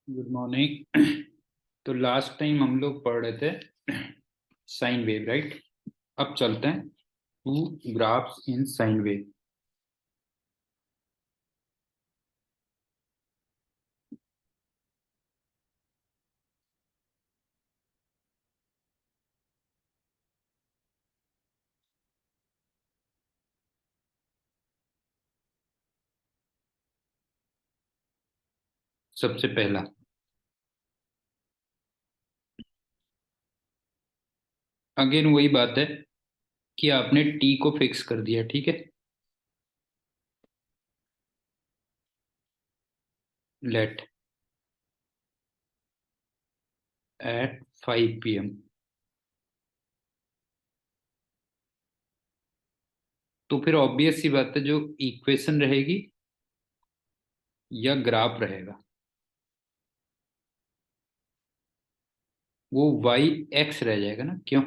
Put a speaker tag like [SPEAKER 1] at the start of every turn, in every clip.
[SPEAKER 1] Good morning. तो last time हम लोग पढ़ रहे थे साइन वेव, राइट। अब चलते हैं to graphs in sine wave. सबसे पहला, अगेन वही बात है कि आपने टी को फिक्स कर दिया, ठीक है। Let at 5 PM। तो फिर ऑब्वियस सी बात है, जो इक्वेशन रहेगी या ग्राफ रहेगा वो वाई एक्स रह जाएगा ना, क्यों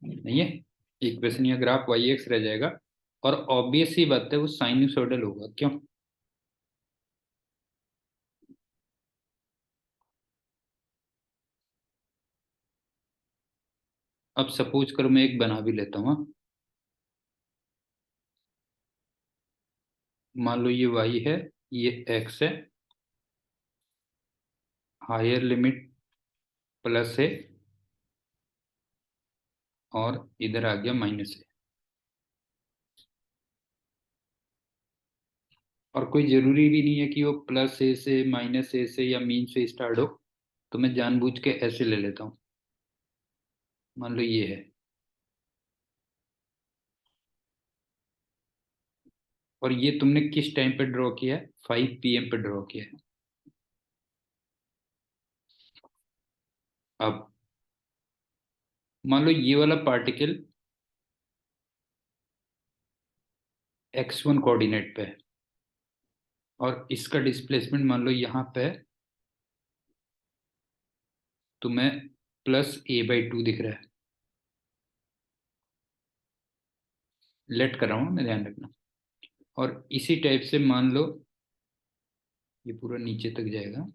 [SPEAKER 1] नहीं है। इक्वेशन या ग्राफ वाई एक्स रह जाएगा, और ऑब्वियस सी बात है वो साइनसोइडल होगा, क्यों। अब सपोज करो मैं एक बना भी लेता हूँ, हाँ? मान लो ये y है, ये x है, हायर लिमिट प्लस है और इधर आ गया माइनस है। और कोई जरूरी भी नहीं है कि वो प्लस ए से माइनस ए से या मीन से स्टार्ट हो। तो मैं जानबूझ के ऐसे ले लेता हूँ। मान लो ये है, और ये तुमने किस टाइम पे ड्रॉ किया है, 5 PM पे ड्रॉ किया है। अब मान लो ये वाला पार्टिकल x1 कोऑर्डिनेट पे है, और इसका डिस्प्लेसमेंट मान लो यहाँ पे है, तुम्हें +a/2 दिख रहा है। लेट कर रहा हूँ मैं, ध्यान रखना। और इसी टाइप से मान लो ये पूरा नीचे तक जाएगा।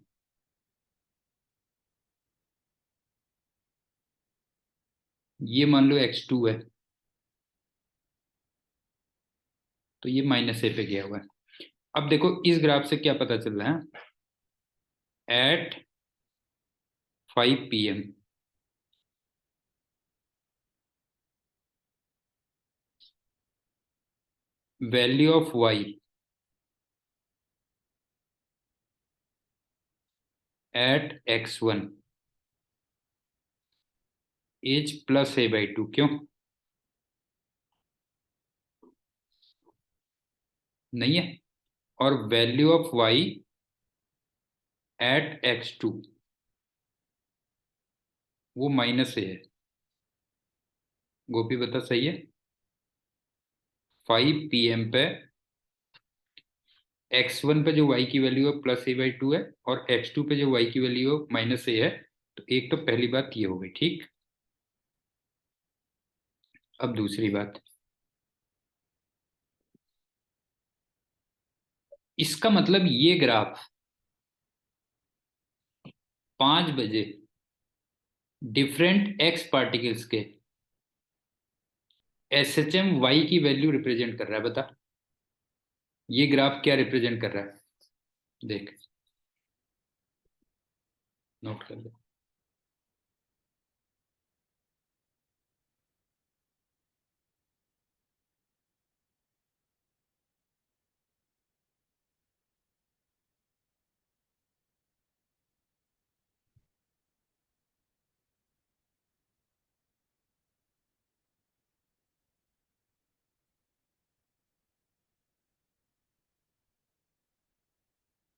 [SPEAKER 1] ये मान लो x2 है, तो ये -a पे गया हुआ है। अब देखो इस ग्राफ से क्या पता चल रहा है, at 5 PM value of y at x1 is +a/2, क्यों नहीं है। और value of y eight x2 वो -a है। गोपी बता, सही है। 5 PM पे x1 पे जो y की वैल्यू है +a/2 है, और x2 पे जो y की वैल्यू है -a है। तो एक तो पहली बात ये हो गई, ठीक। अब दूसरी बात, इसका मतलब ये ग्राफ 5 बजे डिफरेंट एक्स पार्टिकल्स के SHM वाई की वैल्यू रिप्रेजेंट कर रहा है। बता, ये ग्राफ क्या रिप्रेजेंट कर रहा है, देख, नोट कर ले।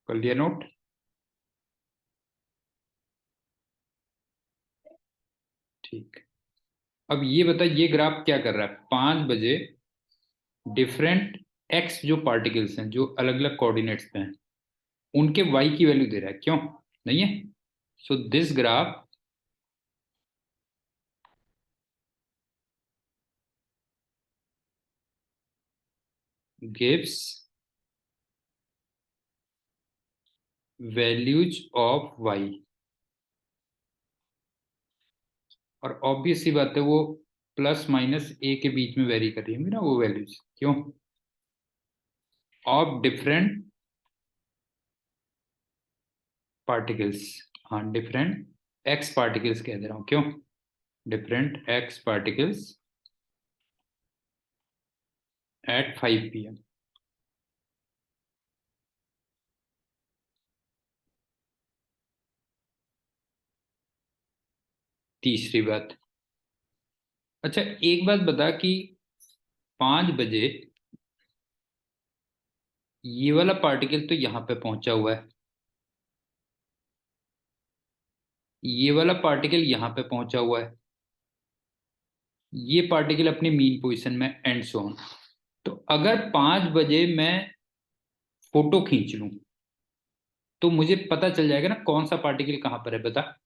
[SPEAKER 1] कर लिया नोट, ठीक। अब ये बता, ये ग्राफ क्या कर रहा है, 5 बजे डिफरेंट एक्स जो पार्टिकल्स हैं जो अलग अलग कोऑर्डिनेट्स पे हैं, उनके वाई की वैल्यू दे रहा है, क्यों नहीं है। So this graph gives values of y, और ऑब्वियस सी बात है वो प्लस माइनस ए के बीच में वेरी कर रही होंगी ना वो वैल्यूज, क्यों? ऑफ डिफरेंट पार्टिकल्स, हाँ डिफरेंट एक्स पार्टिकल्स कह दे रहा हूं, क्यों? Different x particles at 5 PM। तीसरी बात, अच्छा एक बात बता कि 5 बजे ये वाला पार्टिकल तो यहाँ पे पहुंचा हुआ है, ये वाला पार्टिकल यहाँ पे पहुंचा हुआ है, ये पार्टिकल अपनी मीन पोजीशन में, एंड सो ऑन। तो अगर 5 बजे मैं फोटो खींच लूं तो मुझे पता चल जाएगा ना कौन सा पार्टिकल कहां पर है, बता।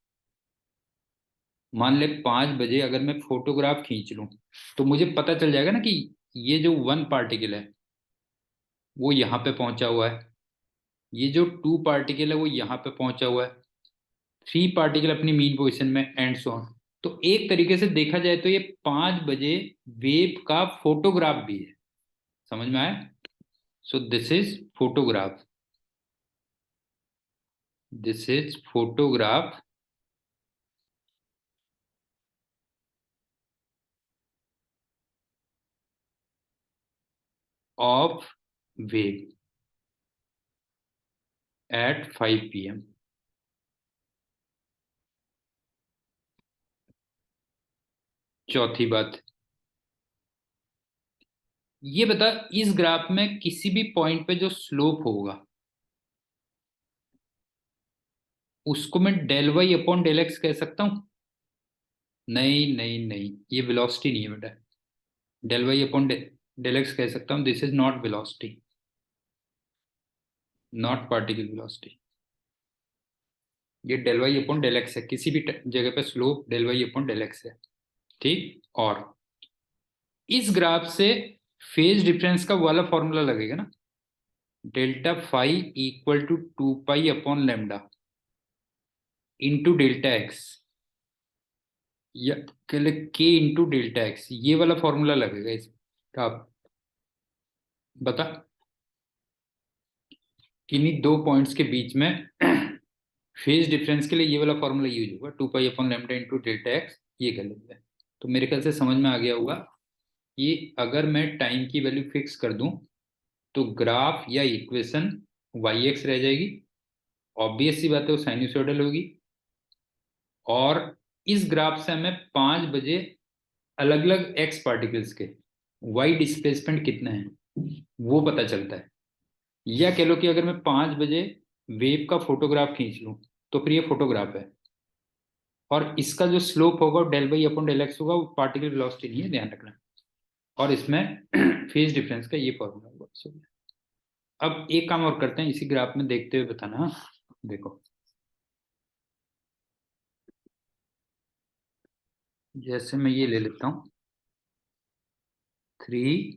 [SPEAKER 1] मान ले 5 बजे अगर मैं फोटोग्राफ खींच लूं तो मुझे पता चल जाएगा ना कि ये जो 1 पार्टिकल है वो यहाँ पे पहुंचा हुआ है, ये जो 2 पार्टिकल है वो यहाँ पे पहुंचा हुआ है, 3 पार्टिकल अपनी मीन पोजीशन में, एंड सो ऑन। तो एक तरीके से देखा जाए तो ये 5 बजे वेव का फोटोग्राफ भी है, समझ में आया? So this is photograph, this is photograph of wave eight 5 PM। चौथी बात, ये बता इस ग्राफ में किसी भी पॉइंट पे जो स्लोप होगा उसको मैं del Y upon del x कह सकता हूं? नहीं नहीं नहीं, ये वेलोसिटी नहीं है बेटा। Del Y upon del x कह सकता हूं, this is not velocity, not particle velocity. ये del Y upon del x है, किसी भी जगह पे slope del Y upon del x है, ठीक। और इस ग्राफ से फेज डिफरेंस का वाला फॉर्मूला लगेगा ना, delta phi equal to 2 pi upon lambda into delta x, या के इंटू डेल्टा एक्स, ये वाला फॉर्मूला लगेगा इसका। आप बता, किन्हीं दो पॉइंट्स के बीच में फेज डिफरेंस के लिए ये वाला फॉर्मूला यूज होगा, 2 pi upon lambda into delta x, ये कर लेते हैं। तो मेरे ख्याल से समझ में आ गया होगा कि अगर मैं टाइम की वैल्यू फिक्स कर दूं तो ग्राफ या इक्वेशन वाई एक्स रह जाएगी, ऑब्वियस सी बात है वो साइनसोइडल होगी, और इस ग्राफ से हमें 5 बजे अलग अलग एक्स पार्टिकल्स के वाई डिस्प्लेसमेंट कितना है वो पता चलता है। या कह लो कि अगर मैं 5 बजे वेव का फोटोग्राफ खींच लूं तो फिर ये फोटोग्राफ है, और इसका जो स्लोप होगा del y upon del x होगा, वो पार्टिकल वेलोसिटी नहीं है, ध्यान रखना। और इसमें फेज डिफरेंस का ये फॉर्मूला होगा। अब एक काम और करते हैं, इसी ग्राफ में देखते हुए बताना, हाँ? देखो, जैसे मैं ये ले लेता हूं 3,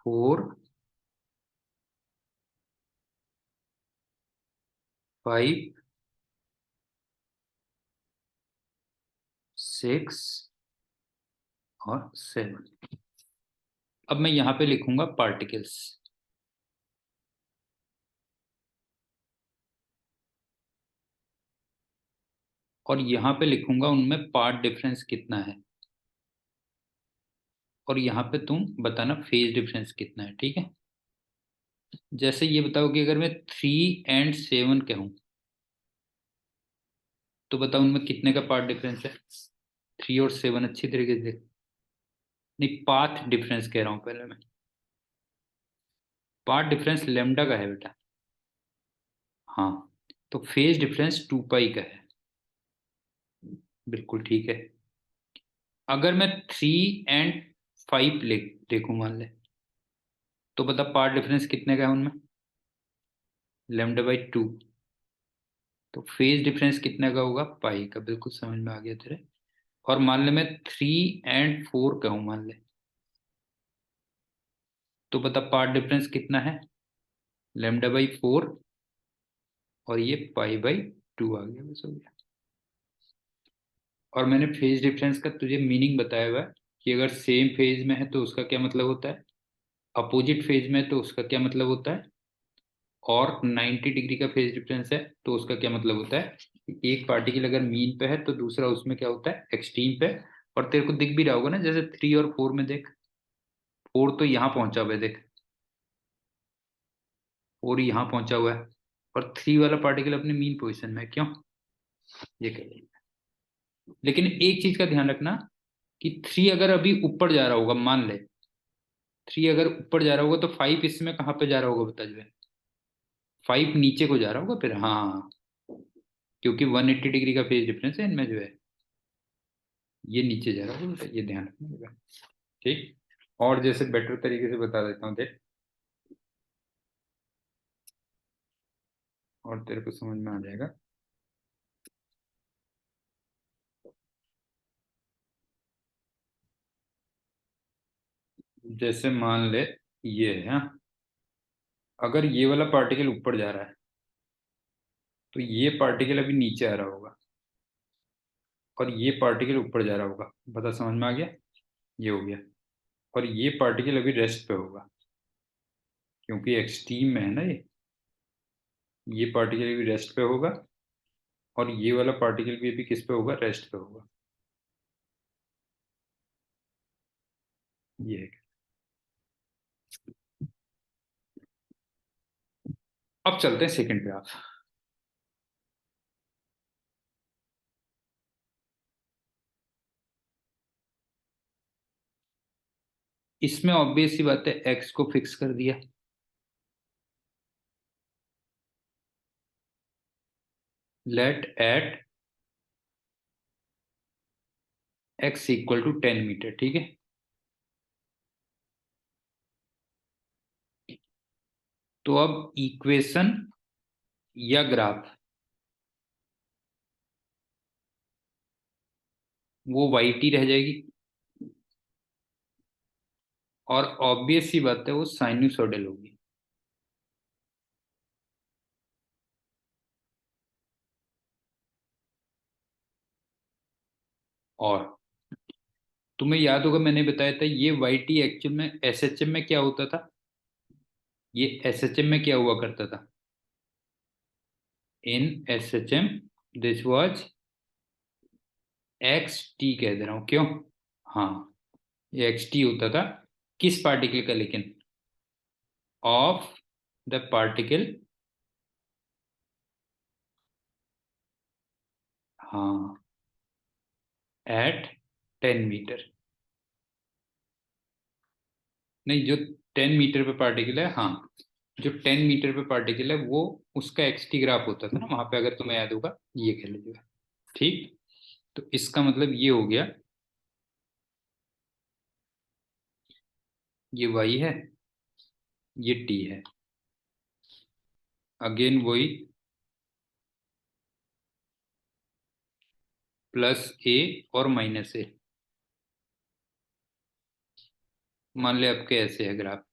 [SPEAKER 1] 4, 5, 6 और 7। अब मैं यहां पे लिखूंगा पार्टिकल्स, और यहां पे लिखूंगा उनमें पार्ट डिफरेंस कितना है, और यहाँ पे तुम बताना फेज डिफरेंस कितना है, ठीक है? जैसे ये बताओ कि अगर मैं 3 और 7 कहूँ तो बताओ उनमें कितने का पार्ट डिफरेंस है? 3 और 7 अच्छी तरीके से देख, नहीं पाथ डिफरेंस कह रहा हूं पहले मैं, पार्ट डिफरेंस लेमडा का है बेटा। हाँ, तो फेज डिफरेंस 2 पाई का है, बिल्कुल ठीक है। अगर मैं 3 और 5 ले देखूं मान ले, तो बता पार्ट डिफरेंस कितने का है उनमें? λ/2। तो फेज डिफरेंस कितने का होगा? पाई का, बिल्कुल समझ में आ गया तेरे। और मान ले मैं 3 और 4 कहूँ मान ले, तो बता पार्ट डिफरेंस कितना है? λ/4 और ये π/2 आ गया, बस हो गया। और मैंने फेज डिफरेंस का तुझे मीनिंग बताया हुआ है कि अगर सेम फेज में है तो उसका क्या मतलब होता है, अपोजिट फेज में है तो उसका क्या मतलब होता है, और 90 डिग्री का फेज डिफरेंस है तो उसका क्या मतलब होता है। एक पार्टिकल अगर मीन पे है तो दूसरा उसमें क्या होता है, एक्सट्रीम पे। और तेरे को दिख भी रहा होगा ना, जैसे 3 और 4 में देख, 4 तो यहाँ पहुंचा हुआ है देख, 4 यहाँ पहुंचा हुआ है, और 3 वाला पार्टिकल अपने मीन पोजिशन में है। क्यों, ये कह रही है। लेकिन एक चीज का ध्यान रखना कि 3 अगर अभी ऊपर जा रहा होगा, मान ले 3 अगर ऊपर जा रहा होगा तो 5 इसमें कहाँ पे जा रहा होगा बता, जो है 5 नीचे को जा रहा होगा फिर, हाँ, क्योंकि 180 डिग्री का फेज डिफरेंस है इनमें, जो है ये नीचे जा रहा होगा, ये ध्यान रखना होगा। ठीक, और जैसे बेटर तरीके से बता देता हूँ देख, और तेरे को समझ में आ जाएगा। जैसे मान ले ये है, हाँ, अगर ये वाला पार्टिकल ऊपर जा रहा है तो ये पार्टिकल अभी नीचे आ रहा होगा, और ये पार्टिकल ऊपर जा रहा होगा, बता समझ में आ गया, ये हो गया। और ये पार्टिकल अभी रेस्ट पे होगा, क्योंकि एक्सट्रीम में है ना ये पार्टिकल अभी रेस्ट पे होगा, और ये वाला पार्टिकल भी अभी किस पे होगा, रेस्ट पे होगा। ये है। अब चलते हैं सेकंड पे आप। इसमें ऑब्वियस सी बात है, एक्स को फिक्स कर दिया, let at x equal to 10 metre, ठीक है। तो अब इक्वेशन या ग्राफ, वो वाई टी रह जाएगी, और ऑब्वियस सी बात है वो साइनूसॉइडल होगी। और तुम्हें याद होगा मैंने बताया था ये वाई टी एक्चुअल में एसएचएम में क्या होता था, ये एसएचएम में क्या हुआ करता था, in SHM this was x t कह दे रहा हूं, क्यों, हाँ, ये एक्स टी होता था, किस पार्टिकल का लेकिन, ऑफ द पार्टिकल, हाँ, एट 10 मीटर। नहीं, जो 10 मीटर पे पार्टिकल है, हाँ, जो 10 मीटर पे पार्टिकल है वो उसका एक्सटी ग्राफ होता था ना वहां पे, अगर तुम्हें याद होगा, ये कह लीजिएगा। ठीक, तो इसका मतलब ये हो गया, ये वाई है, ये टी है, अगेन वही, प्लस ए और माइनस ए। मान ले आपके ऐसे है ग्राफ,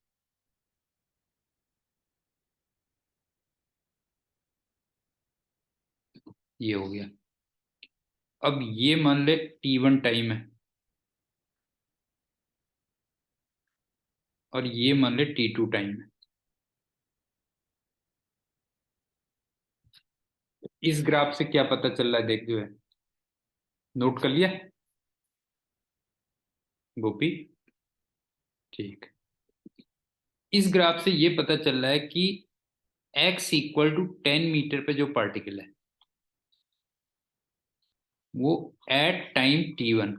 [SPEAKER 1] ये हो गया। अब ये मान ले T1 टाइम है, और ये मान ले T2 टाइम है। इस ग्राफ से क्या पता चल रहा है देख, जो है नोट कर लिया गोपी, ठीक। इस ग्राफ से ये पता चल रहा है कि x इक्वल टू 10 मीटर पे जो पार्टिकल है वो एट टाइम T1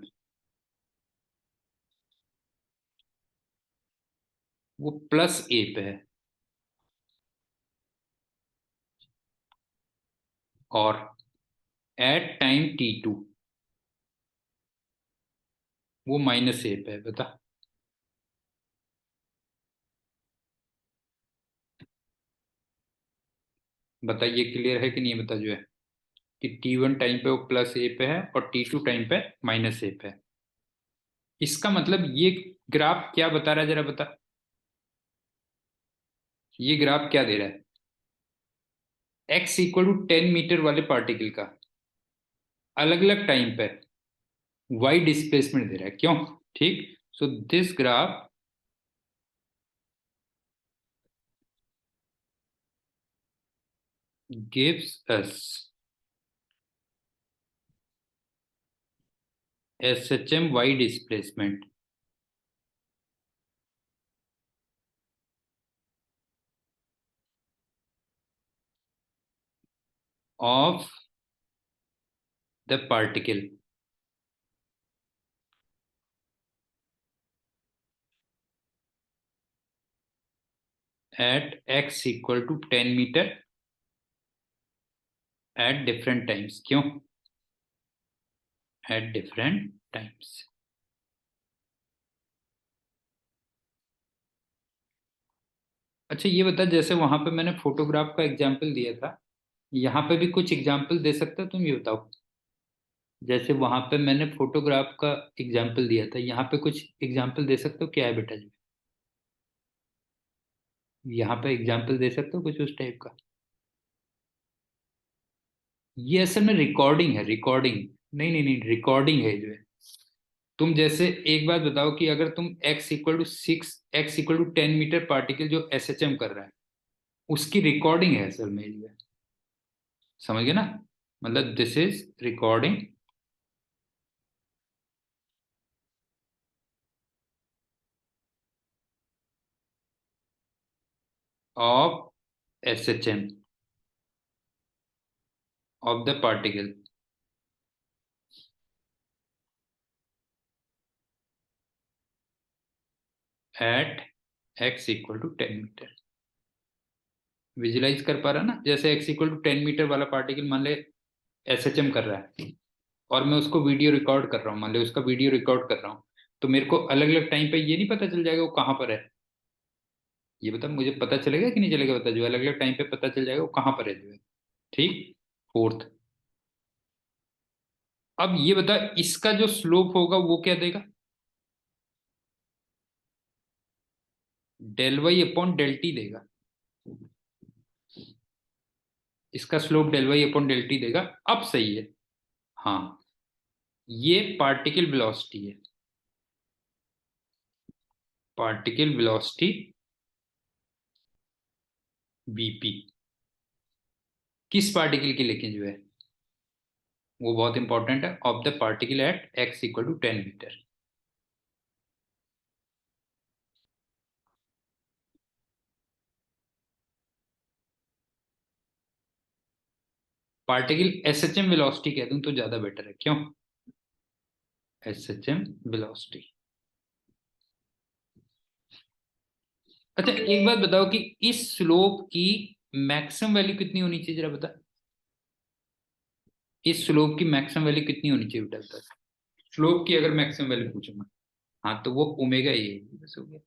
[SPEAKER 1] वो प्लस ए पे है, और एट टाइम T2 वो माइनस ए पे है, बता। बताइए क्लियर है कि नहीं, बता जो है कि T1 टाइम पे वो प्लस ए पे है और T2 टाइम पे माइनस ए पे है। इसका मतलब ये ग्राफ क्या बता रहा है, जरा बता, ये ग्राफ क्या दे रहा है, x इक्वल टू 10 मीटर वाले पार्टिकल का अलग अलग टाइम पर y डिस्प्लेसमेंट दे रहा है, क्यों? ठीक। सो this graph gives us SHM y displacement of the particle at x equal to 10 metre at different times, क्यों? At different times। अच्छा ये बता, जैसे वहां पे मैंने फोटोग्राफ का एग्जाम्पल दिया था, यहाँ पे भी कुछ एग्जाम्पल दे सकते हो? तुम ये बताओ। जैसे वहां पे मैंने फोटोग्राफ का एग्जाम्पल दिया था, यहाँ पे कुछ एग्जाम्पल दे सकते हो? क्या है बेटा जी, यहाँ पे एग्जाम्पल दे सकते हो कुछ उस टाइप का? ये असल में रिकॉर्डिंग है, रिकॉर्डिंग। नहीं नहीं नहीं, रिकॉर्डिंग है जो है। तुम जैसे एक बात बताओ कि अगर तुम x equal to 10 metre particle जो एसएचएम कर रहा है, उसकी रिकॉर्डिंग है असल में जो है। समझ गए ना? मतलब this is recording of SHM of the particle at x equal to 10 metre. Visualise कर पा रहा ना? जैसे x इक्वल टू 10 मीटर वाला पार्टिकल मान ले एसएचएम कर रहा है, और मैं उसको वीडियो रिकॉर्ड कर रहा हूँ, मान ले उसका वीडियो रिकॉर्ड कर रहा हूँ, तो मेरे को अलग अलग टाइम पे ये नहीं पता चल जाएगा वो कहाँ पर है? ये बता, मुझे पता चलेगा कि नहीं चलेगा? बता, जो अलग अलग टाइम पे पता चल जाएगा वो कहाँ पर है जो है। ठीक। फोर्थ, अब ये बता, इसका जो स्लोप होगा वो क्या देगा? Del Y upon del t देगा। इसका slope del Y upon del t देगा। अब सही है। हाँ, ये पार्टिकल वेलोसिटी है, पार्टिकल वेलोसिटी बीपी। किस पार्टिकल की लेकिन जो है, वो बहुत इंपॉर्टेंट है, of the particle at x equal to 10 metre. Particle SHM velocity कह दूं तो ज्यादा बेटर है, क्यों? SHM velocity. अच्छा एक बात बताओ कि इस स्लोप की मैक्सिमम वैल्यू कितनी होनी चाहिए, जरा बता। इस स्लोप की मैक्सिमम वैल्यू कितनी होनी चाहिए बेटा, बता। स्लोप की अगर मैक्सिमम वैल्यू पूछूंगा, हाँ तो वो ओमेगा ये है, बस हो गया।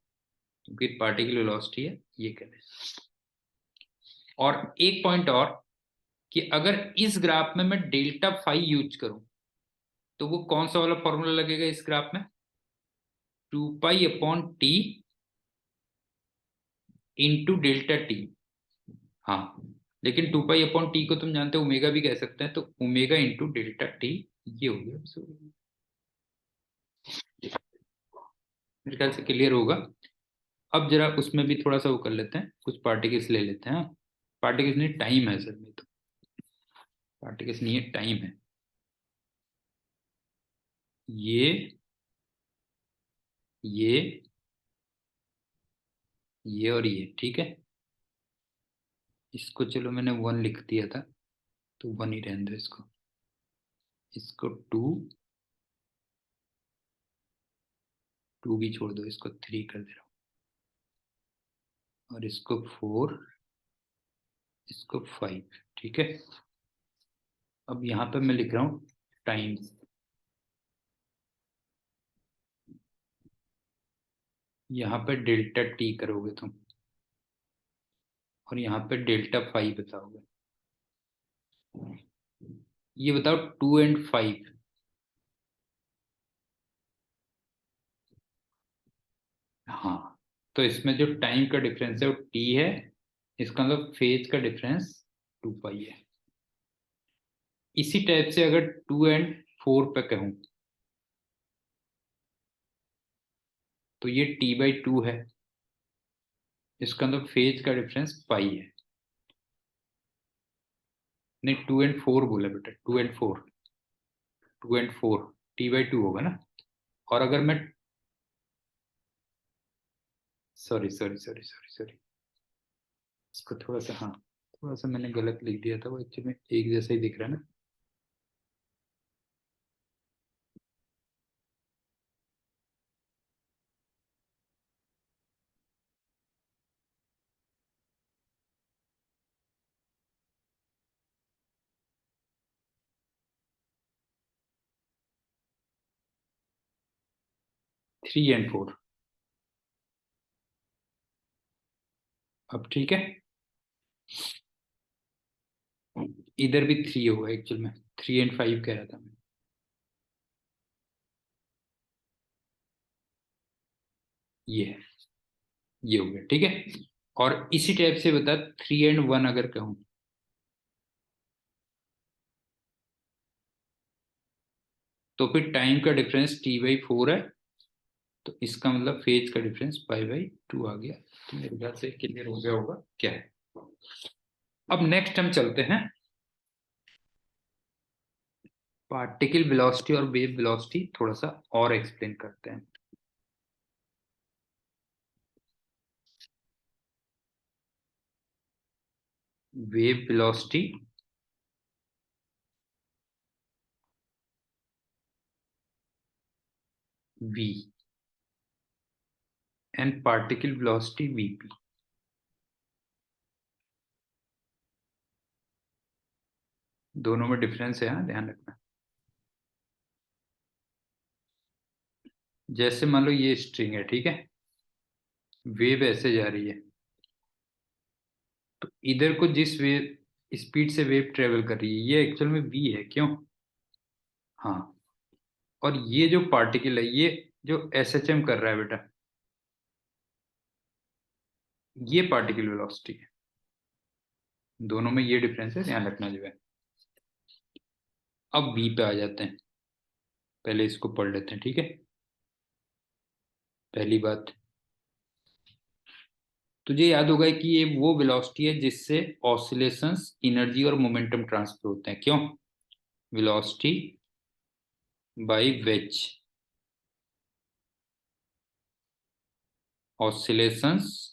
[SPEAKER 1] क्योंकि पार्टिकल वेलोसिटी है, ये कह रहे। और एक पॉइंट और, कि अगर इस ग्राफ में मैं डेल्टा फाई यूज करूं, तो वो कौन सा वाला फॉर्मूला लगेगा इस ग्राफ में? 2 pi upon T into delta T. हाँ, लेकिन 2 पाई अपॉन टी को तुम जानते हो ओमेगा भी कह सकते हैं, तो ओमेगा इंटू डेल्टा टी, ये हो गया। मेरे ख्याल से क्लियर होगा। अब जरा उसमें भी थोड़ा सा वो कर लेते हैं, कुछ पार्टिकल्स ले लेते हैं। पार्टिकल्स नहीं, टाइम है सर में तो। पार्टिकल्स नहीं है, टाइम है। ये ये ये और ये, ठीक है। इसको चलो मैंने 1 लिख दिया था, तो 1 ही रहने दो इसको। इसको 2, 2 भी छोड़ दो, इसको 3 कर दे रहा हूँ, और इसको 4, इसको 5। ठीक है। अब यहाँ पे मैं लिख रहा हूँ टाइम। यहाँ पे डेल्टा टी करोगे तुम, और यहाँ पे डेल्टा 5 बताओगे। ये बताओ 2 और 5। हाँ, तो इसमें जो टाइम का डिफरेंस है वो टी है। इसका मतलब फेज का डिफरेंस 2 पाई है। इसी टाइप से अगर 2 एंड 4 पे कहूं तो ये T/2 है, इसका मतलब फेज का डिफरेंस पाई है। नहीं, 2 एंड 4 बोला बेटा, 2 एंड 4, 2 एंड 4 T/2 होगा ना। और अगर मैं, sorry sorry sorry sorry sorry, इसको थोड़ा सा, हाँ थोड़ा सा मैंने गलत लिख दिया था, वो एक्चुअली में एक जैसा ही दिख रहा है ना। 3 एंड 4, अब ठीक है। इधर भी 3 होगा, एक्चुअल में 3 एंड 5 कह रहा था मैं। ये है, ये हो गया, ठीक है। और इसी टाइप से बता, 3 एंड 1 अगर कहूं तो फिर टाइम का डिफरेंस T/4 है, तो इसका मतलब फेज का डिफरेंस पाई/2 आ गया। तो मेरे ख्याल से क्लियर हो गया होगा क्या है। अब नेक्स्ट हम चलते हैं, पार्टिकल वेलोसिटी और वेव वेलोसिटी थोड़ा सा और एक्सप्लेन करते हैं। Wave velocity v and particle velocity vp, दोनों में डिफरेंस है, हाँ ध्यान रखना। जैसे मान लो ये स्ट्रिंग है, ठीक है, वेव ऐसे जा रही है, तो इधर को जिस वेव स्पीड से वेव ट्रेवल कर रही है ये एक्चुअल में v है, क्यों? हाँ। और ये जो पार्टिकल है, ये जो SHM कर रहा है बेटा, ये पार्टिकल वेलोसिटी है। दोनों में ये डिफरेंस है, ध्यान रखना जो है। अब v पे आ जाते हैं, पहले इसको पढ़ लेते हैं, ठीक है। पहली बात, तुझे याद होगा कि ये वो वेलोसिटी है जिससे ऑसिलेशंस, एनर्जी और मोमेंटम ट्रांसफर होते हैं, क्यों? Velocity by which, oscillations,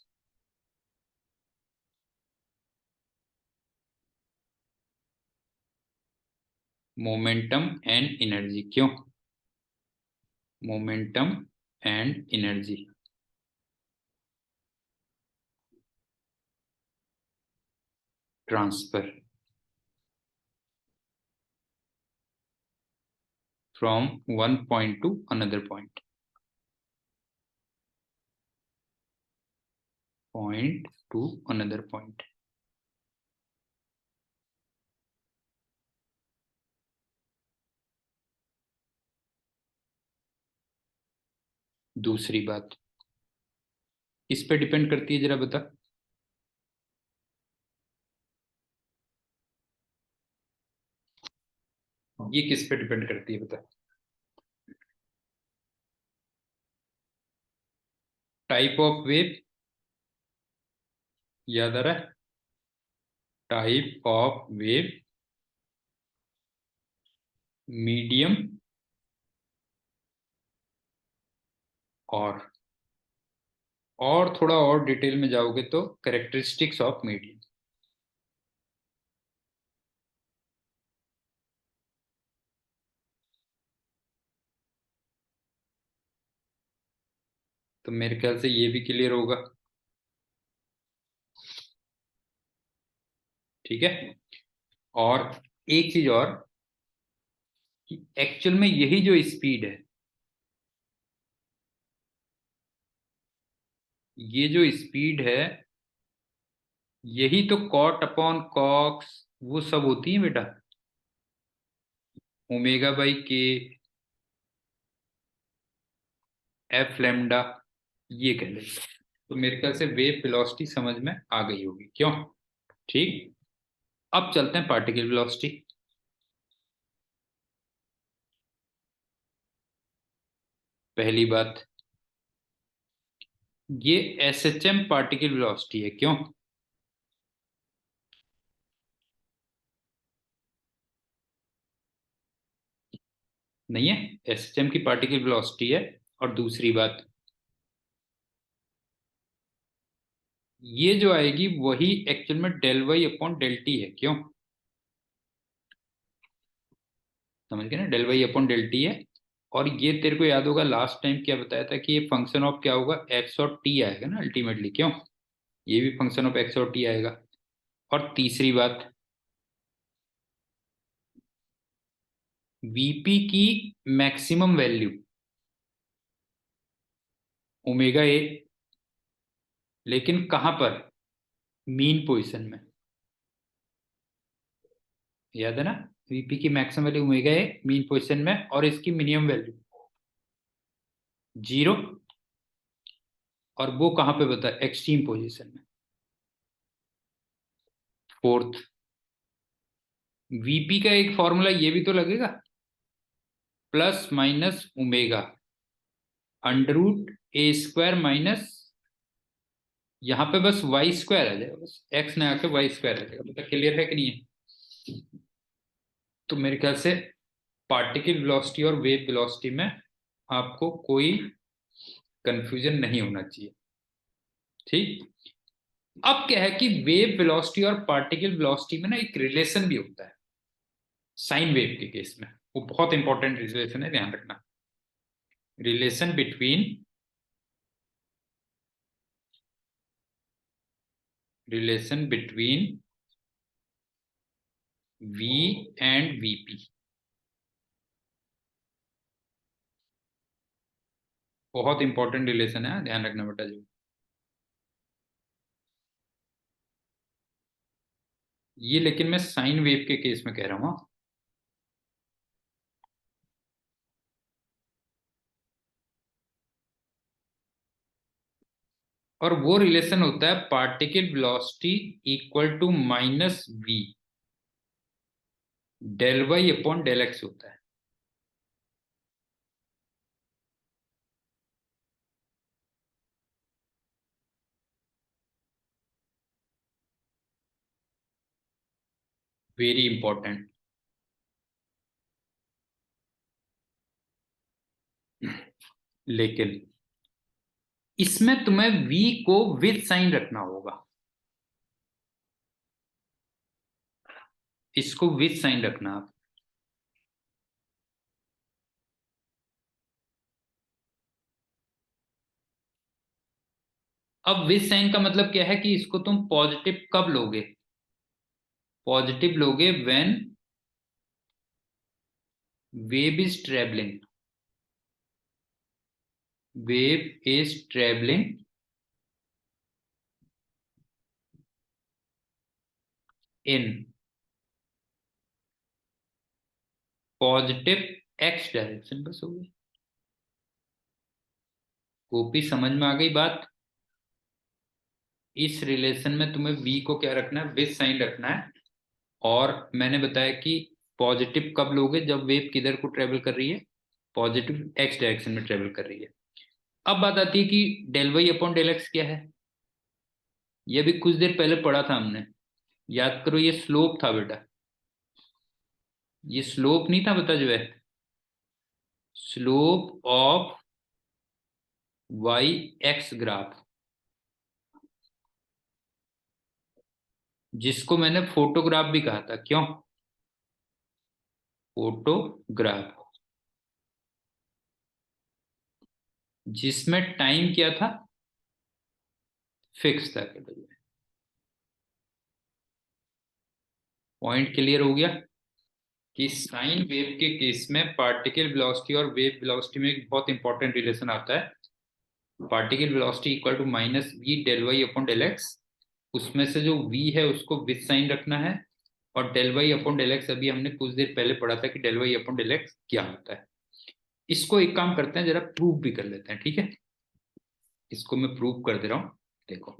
[SPEAKER 1] momentum and energy, क्यों? Momentum and energy transfer from one point to another point, point to another point. दूसरी बात, इस पे डिपेंड करती है, जरा बता। ये किस पे डिपेंड करती है बता? टाइप ऑफ वेव, याद आ रहा है? टाइप ऑफ वेव, मीडियम, और थोड़ा और डिटेल में जाओगे तो कैरेक्टरिस्टिक्स ऑफ मीडियम। तो मेरे ख्याल से ये भी क्लियर होगा, ठीक है। और एक चीज और, कि एक्चुअल में यही जो स्पीड है, ये जो स्पीड है, यही तो कॉट अपॉन कॉक्स वो सब होती है बेटा, ω/k, F लैम्डा, ये कह लेते हैं। तो मेरे ख्याल से वेव वेलोसिटी समझ में आ गई होगी, क्यों? ठीक। अब चलते हैं पार्टिकल वेलोसिटी। पहली बात, ये एसएचएम पार्टिकल वेलोसिटी है, क्यों? नहीं है, एसएचएम की पार्टिकल वेलोसिटी है। और दूसरी बात, ये जो आएगी वही एक्चुअल में del Y upon del t है, क्यों? समझ गए ना, del Y upon del t है। और ये तेरे को याद होगा लास्ट टाइम क्या बताया था कि ये फंक्शन ऑफ क्या होगा, एक्स और टी आएगा ना अल्टीमेटली, क्यों? ये भी फंक्शन ऑफ एक्स और टी आएगा। और तीसरी बात, वीपी की मैक्सिमम वैल्यू ओमेगा ए, लेकिन कहां पर? मीन पोजीशन में। याद है ना, वीपी की maximum value omega A mean position में, और इसकी मिनिमम वैल्यू 0। और वो कहां पे बता, एक्सट्रीम पोजीशन में। फोर्थ, वीपी का एक फॉर्मूला ये भी तो लगेगा, plus minus omega under root A square minus, यहाँ पे बस वाई स्क्वायर आ जाएगा, बस एक्स ना आके वाई स्क्वायर आ जाएगा। मतलब क्लियर है कि नहीं है? तो मेरे ख्याल से पार्टिकल वेलोसिटी और वेव वेलोसिटी में आपको कोई कंफ्यूजन नहीं होना चाहिए। ठीक। अब क्या है कि वेव वेलोसिटी और पार्टिकल वेलोसिटी में ना एक रिलेशन भी होता है, साइन वेव के केस में। वो बहुत इंपॉर्टेंट रिलेशन है, ध्यान रखना। Relation between, relation between v and vp, बहुत इंपॉर्टेंट रिलेशन है, ध्यान रखना बेटा जी। ये लेकिन मैं साइन वेव के केस में कह रहा हूं। और वो रिलेशन होता है particle velocity equal to minus v del Y upon del x होता है। Very important. लेकिन इसमें तुम्हें v को विद साइन रखना होगा, इसको विद साइन रखना आप। अब विद साइन का मतलब क्या है कि इसको तुम पॉजिटिव कब लोगे? पॉजिटिव लोगे when wave is travelling, wave is travelling in positive x direction. बस हो गई, कॉपी समझ में आ गई बात। इस रिलेशन में तुम्हें v को क्या रखना है, विद साइन रखना है। और मैंने बताया कि पॉजिटिव कब लोगे, जब वेव किधर को ट्रेवल कर रही है, पॉजिटिव एक्स डायरेक्शन में ट्रेवल कर रही है। अब बात आती है कि del Y upon del x क्या है। ये भी कुछ देर पहले पढ़ा था हमने, याद करो, ये स्लोप था बेटा। ये स्लोप नहीं था बता, जो है slope of y x graph, जिसको मैंने फोटोग्राफ भी कहा था, क्यों? फोटोग्राफ, जिसमें टाइम क्या था, फिक्स था। पॉइंट क्लियर हो गया कि साइन वेव के केस में पार्टिकल वेलोसिटी और वेव वेलोसिटी में एक बहुत इंपॉर्टेंट रिलेशन आता है। Particle velocity equal to minus v del Y upon del x. उसमें से जो v है उसको विद साइन रखना है। और del Y upon del x अभी हमने कुछ देर पहले पढ़ा था कि del Y upon del x क्या होता है। इसको एक काम करते हैं, जरा प्रूव भी कर लेते हैं, ठीक है? इसको मैं प्रूव कर दे रहा हूं, देखो।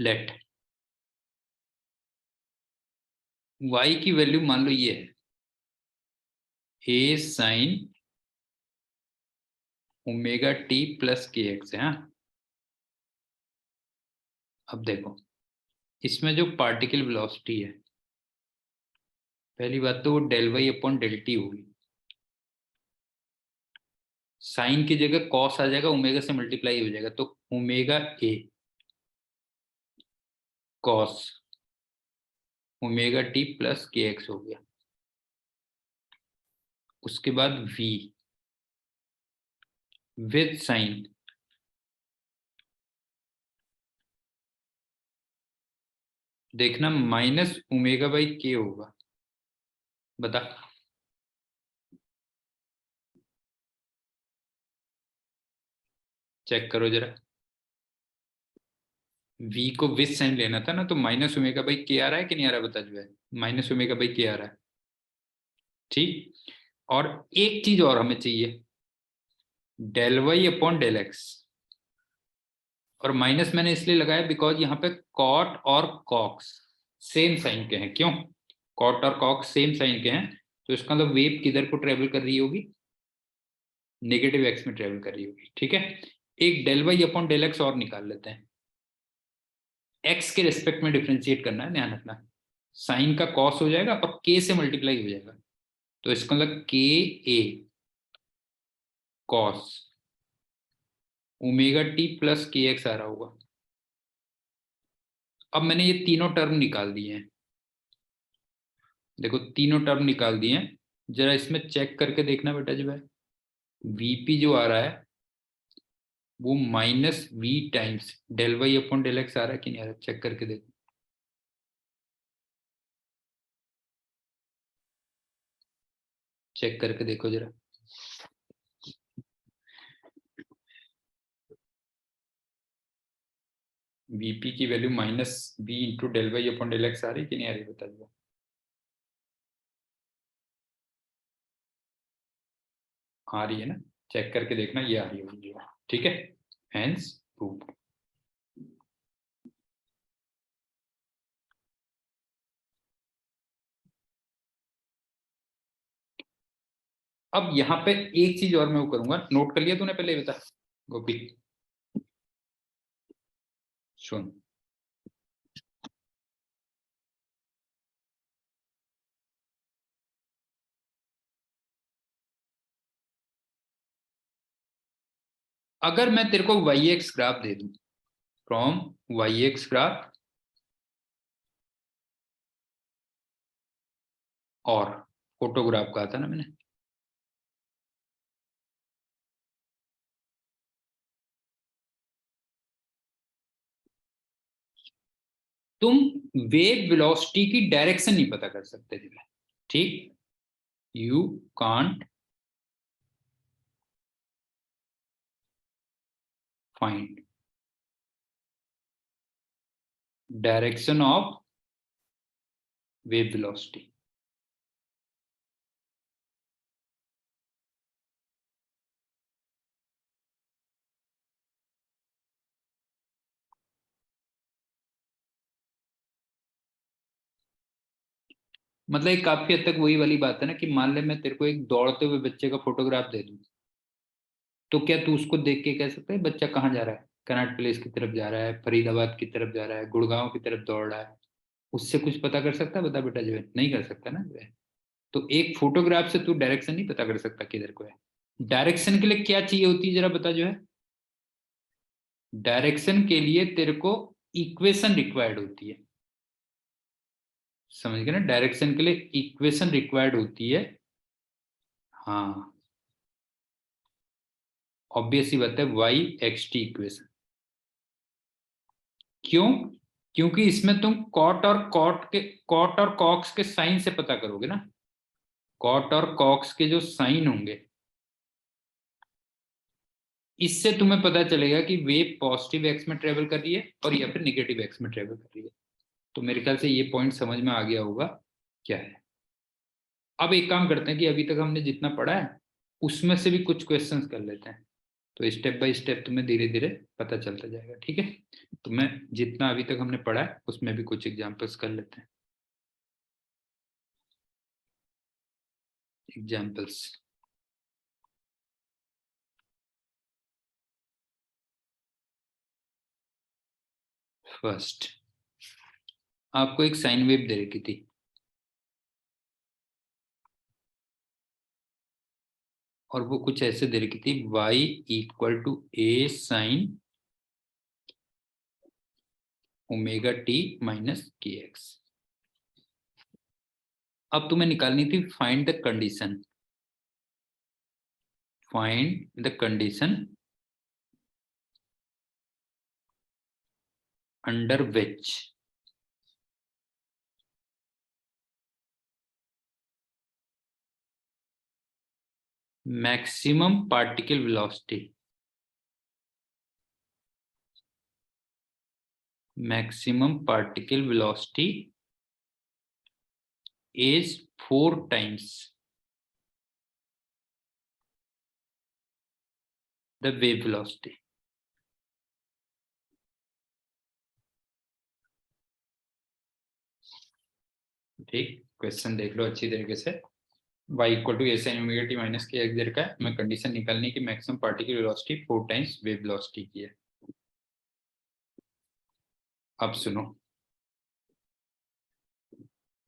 [SPEAKER 1] लेट y की वैल्यू मान लो ये है a sine omega t plus k x है। हाँ, अब देखो इसमें जो पार्टिकल वेलोसिटी है, पहली बात तो वो del Y upon del t होगी। साइन की जगह कॉस आ जाएगा, ओमेगा से मल्टीप्लाई हो जाएगा, तो omega A cos omega t plus k x हो गया। उसके बाद v विथ साइन देखना माइनस ओमेगा बाई के होगा। बता, चेक करो जरा। v को विथ साइन लेना था ना, तो माइनस ओमेगा बाई के आ रहा है कि नहीं आ रहा, बता जो है। माइनस ओमेगा बाई के आ रहा है। ठीक, और एक चीज और हमें चाहिए, del Y upon del x. और माइनस मैंने इसलिए लगाया बिकॉज यहाँ पे कॉट और कॉक्स सेम साइन के हैं। क्यों? कॉट और कॉक्स सेम साइन के हैं, तो इसका मतलब वेव किधर को ट्रेवल कर रही होगी, नेगेटिव एक्स में ट्रेवल कर रही होगी। ठीक है, एक del Y upon del x और निकाल लेते हैं। एक्स के रिस्पेक्ट में डिफ्रेंशिएट करना है, ध्यान रखना। साइन का कॉस हो जाएगा और के से मल्टीप्लाई हो जाएगा, तो इसका मतलब के ए cos omega t plus k x आ रहा होगा। अब मैंने ये तीनों टर्म निकाल दिए हैं। देखो तीनों टर्म निकाल दिए हैं, जरा इसमें चेक करके देखना बेटा जी भाई। वीपी जो आ रहा है वो minus V times del Y upon del X आ रहा है कि नहीं आ रहा, चेक करके देखो। चेक करके देखो जरा। वीपी की value minus V into del Y upon del X आ रही कि नहीं आ रही, बता दो। आ रही है ना, चेक करके देखना, ये आ रही होगी। ठीक है, हेंस प्रूव्ड। अब यहाँ पे एक चीज और मैं वो करूंगा, नोट कर लिया तूने पहले, बता गोपी। सुन, अगर मैं तेरे को वाई एक्स ग्राफ दे दूं, फ्रॉम वाई एक्स ग्राफ और फोटोग्राफ कहा था ना मैंने, तुम वेव वेलोसिटी की डायरेक्शन नहीं पता कर सकते थे। ठीक, you can't find direction of wave velocity. मतलब ये काफी हद तक वही वाली बात है ना, कि मान ले मैं तेरे को एक दौड़ते हुए बच्चे का फोटोग्राफ दे दूं, तो क्या तू उसको देख के कह सकता है बच्चा कहाँ जा रहा है, कनॉट प्लेस की तरफ जा रहा है, फरीदाबाद की तरफ जा रहा है, गुड़गांव की तरफ दौड़ रहा है? उससे कुछ पता कर सकता है, बता बेटा जो है, नहीं कर सकता ना जो है। तो एक फोटोग्राफ से तू डायरेक्शन नहीं पता कर सकता किधर को है। डायरेक्शन के लिए क्या चाहिए होती है, जरा बता जो है। डायरेक्शन के लिए तेरे को इक्वेशन रिक्वायर्ड होती है, समझ गए ना? डायरेक्शन के लिए इक्वेशन रिक्वायर्ड होती है। हाँ, ऑब्वियस ही बात है, वाई एक्स टी इक्वेशन। क्यों? क्योंकि इसमें तुम कॉट और कॉक्स के साइन से पता करोगे ना। कॉट और कॉक्स के जो साइन होंगे, इससे तुम्हें पता चलेगा कि वेव पॉजिटिव एक्स में ट्रेवल कर रही है और या फिर निगेटिव एक्स में ट्रेवल कर रही है। तो मेरे ख्याल से ये पॉइंट समझ में आ गया होगा क्या है। अब एक काम करते हैं कि अभी तक हमने जितना पढ़ा है उसमें से भी कुछ क्वेश्चंस कर लेते हैं। तो स्टेप बाय स्टेप तुम्हें धीरे धीरे पता चलता जाएगा, ठीक है। तो मैं जितना अभी तक हमने पढ़ा है उसमें भी कुछ एग्जांपल्स कर लेते हैं। एग्जांपल्स, फर्स्ट आपको एक साइन वेव दे रखी थी और वो कुछ ऐसे दे रखी थी y equal to a sine omega t minus k x. अब तुम्हें निकालनी थी find the condition, find the condition under which maximum particle velocity, maximum particle velocity is 4 times the wave velocity। ठीक, क्वेश्चन देख लो अच्छी तरीके से। y equal to a sine omega t minus k x दे रखा है, मैं कंडीशन निकालने की maximum particle velocity 4 times wave velocity की है। अब सुनो,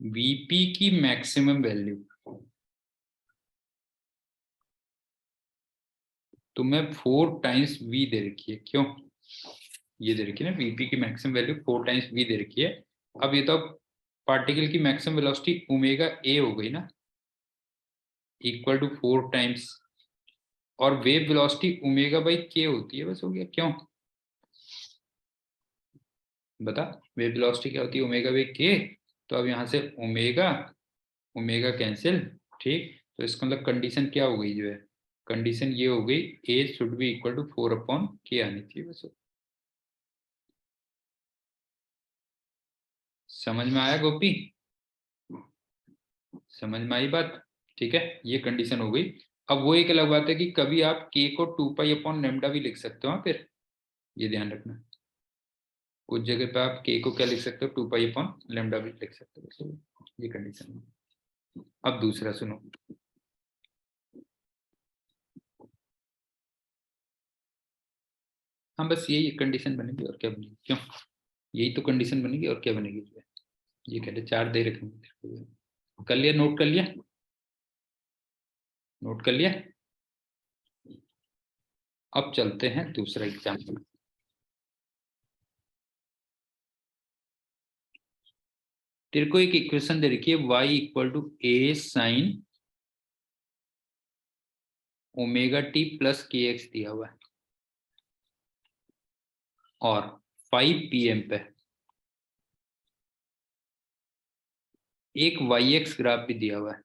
[SPEAKER 1] vp की मैक्सिमम वैल्यू तुम्हें 4 टाइम्स v दे रखी है, क्यों? ये दे रखी है ना, vp की मैक्सिमम वैल्यू 4 टाइम्स v दे रखी है। अब ये तो पार्टिकल की मैक्सिमम वेलोसिटी ओमेगा a हो गई ना, इक्वल टू 4 टाइम्स, और वेव वेलोसिटी ओमेगा बाई के होती है, बस हो गया। क्यों बता, वेव वेलोसिटी क्या होती है? ओमेगा बाई के। तो अब यहाँ से ओमेगा ओमेगा कैंसिल, ठीक। तो इसका मतलब कंडीशन क्या हो गई जो है, कंडीशन ये हो गई A should be equal to 4 upon K आनी चाहिए बस। समझ में आया गोपी? समझ में आई बात? ठीक है, ये कंडीशन हो गई। अब वो एक अलग बात है कि कभी आप के को 2 पाई अपॉन लेमडा भी लिख सकते हो, फिर ये ध्यान रखना, कुछ जगह पे आप के को क्या लिख सकते हो, 2 पाई अपॉन लेमडा भी लिख सकते हो, तो ये कंडीशन है। अब दूसरा सुनो, हाँ बस यही कंडीशन बनेगी और क्या बनेगी, क्यों? यही तो कंडीशन बनेगी और क्या बनेगी जो है। ये कहते 4 दे रखेंगे, कर लिया? नोट कर लिया? नोट कर लिया? अब चलते हैं दूसरा एग्जाम्पल। तेरे को एक इक्वेशन दे रखी है y equal to a sine omega t plus k x दिया हुआ है, और 5 PM पे एक वाई एक्स ग्राफ भी दिया हुआ है।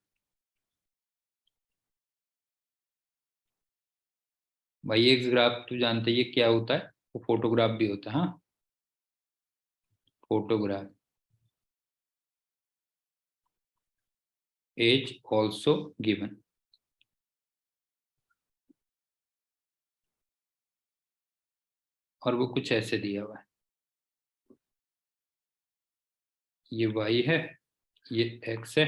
[SPEAKER 1] वाई एक्स ग्राफ तू जानते ये क्या होता है, वो फोटोग्राफ भी होता है। हाँ, फोटोग्राफ एज ऑल्सो गिवन। और वो कुछ ऐसे दिया हुआ है, ये y है, ये x है,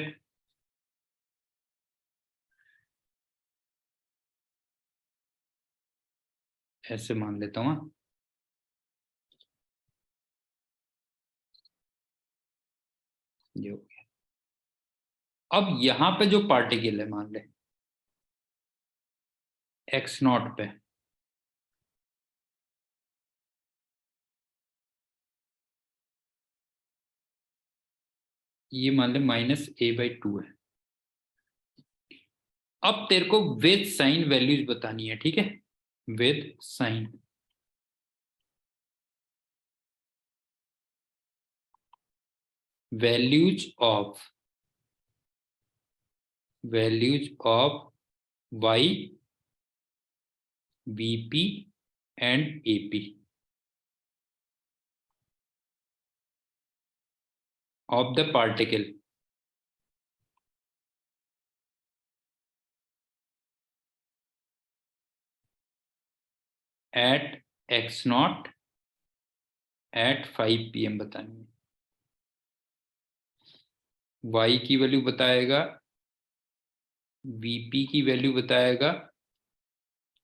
[SPEAKER 1] ऐसे मान लेता हूँ। ये हो गया। अब यहाँ पे जो पार्टिकल है, मान ले x नॉट पे, ये मान ले -a/2 है। अब तेरे को विद साइन वैल्यूज बतानी है, ठीक है, with sine. Values of y, vp and ap of the particle at x not at 5 PM बतानी है। y की वैल्यू बताएगा, vp की वैल्यू बताएगा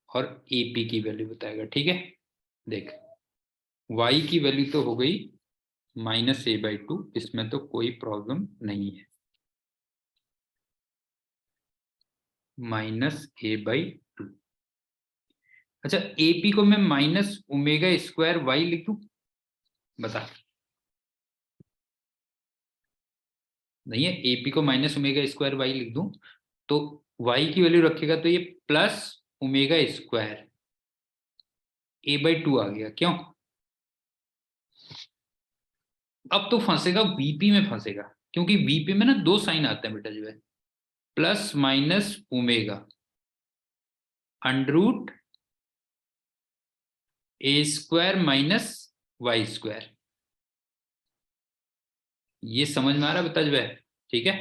[SPEAKER 1] और ap की वैल्यू बताएगा। ठीक है, देख y की वैल्यू तो हो गई -a/2, इसमें तो कोई प्रॉब्लम नहीं है, -a/2। अच्छा, ap को मैं -ω² y लिख दूं, बता। नहीं है, ap को -ω² y लिख दूं तो y की वैल्यू रखेगा तो ये +ω², a/2 आ गया। क्यों? अब तो फंसेगा, वीपी में फंसेगा, क्योंकि वीपी में ना दो साइन आते हैं बेटा जो है, plus minus omega under root a² - y²। ये समझ में आ रहा है बेटा जो है? ठीक है,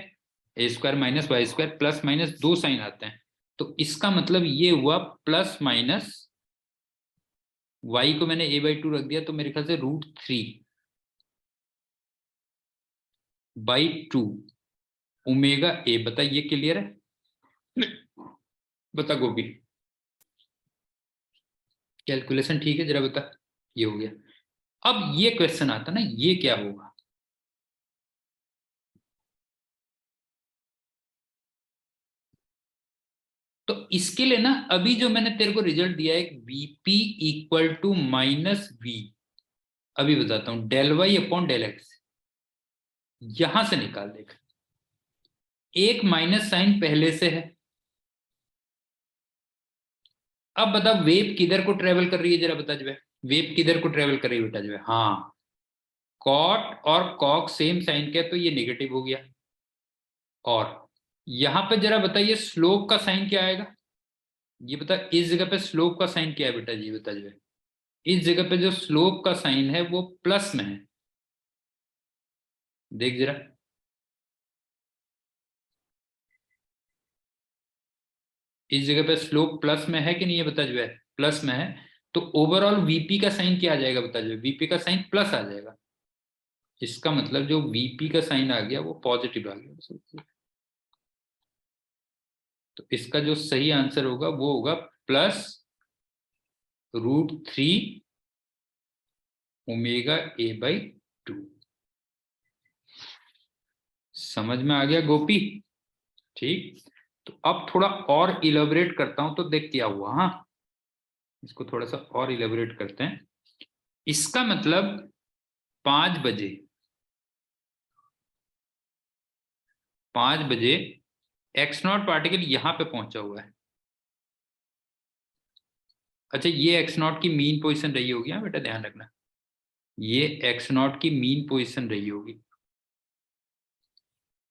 [SPEAKER 1] a² - y² प्लस माइनस दो साइन आते हैं, तो इसका मतलब ये हुआ +- y को मैंने a/2 रख दिया तो मेरे ख्याल से √3/2 ओमेगा a। बता, ये क्लियर है? बता गोपी, कैलकुलेशन ठीक है? जरा बता, ये हो गया। अब ये क्वेश्चन आता ना, ये क्या होगा? तो इसके लिए ना अभी जो मैंने तेरे को रिजल्ट दिया है, Vp =-V, अभी बताता हूं, ∂y/∂x, यहां से निकाल देगा। एक माइनस साइन पहले से है। अब बता, वेव किधर को ट्रेवल कर रही है? जरा बता जो है, वेव किधर को ट्रेवल कर रही है बेटा जो है? हाँ, कॉट और कॉक सेम साइन का है, तो ये नेगेटिव हो गया। और यहां पे जरा बताइए स्लोप का साइन क्या आएगा? ये बता, इस जगह पे स्लोप का साइन क्या है बेटा जी? बता जो है, इस जगह पे जो स्लोप का साइन है वो प्लस में है। देख जरा, इस जगह पे स्लोप प्लस में है कि नहीं? ये बता जो है, प्लस में है। तो ओवरऑल वीपी का साइन क्या आ जाएगा? बता जो, वीपी का साइन प्लस आ जाएगा। इसका मतलब जो वीपी का साइन आ गया वो पॉजिटिव आ गया। तो इसका जो सही आंसर होगा वो होगा +√3 ω/a/2। समझ में आ गया गोपी? ठीक, तो अब थोड़ा और इलेबोरेट करता हूं, तो देख क्या हुआ। हाँ, इसको थोड़ा सा और इलेबोरेट करते हैं। इसका मतलब 5 बजे, 5 बजे x0 पार्टिकल यहां पे पहुंचा हुआ है। अच्छा, ये x0 की मीन पोजीशन रही होगी। हाँ बेटा, ध्यान रखना, ये x0 की मीन पोजीशन रही होगी।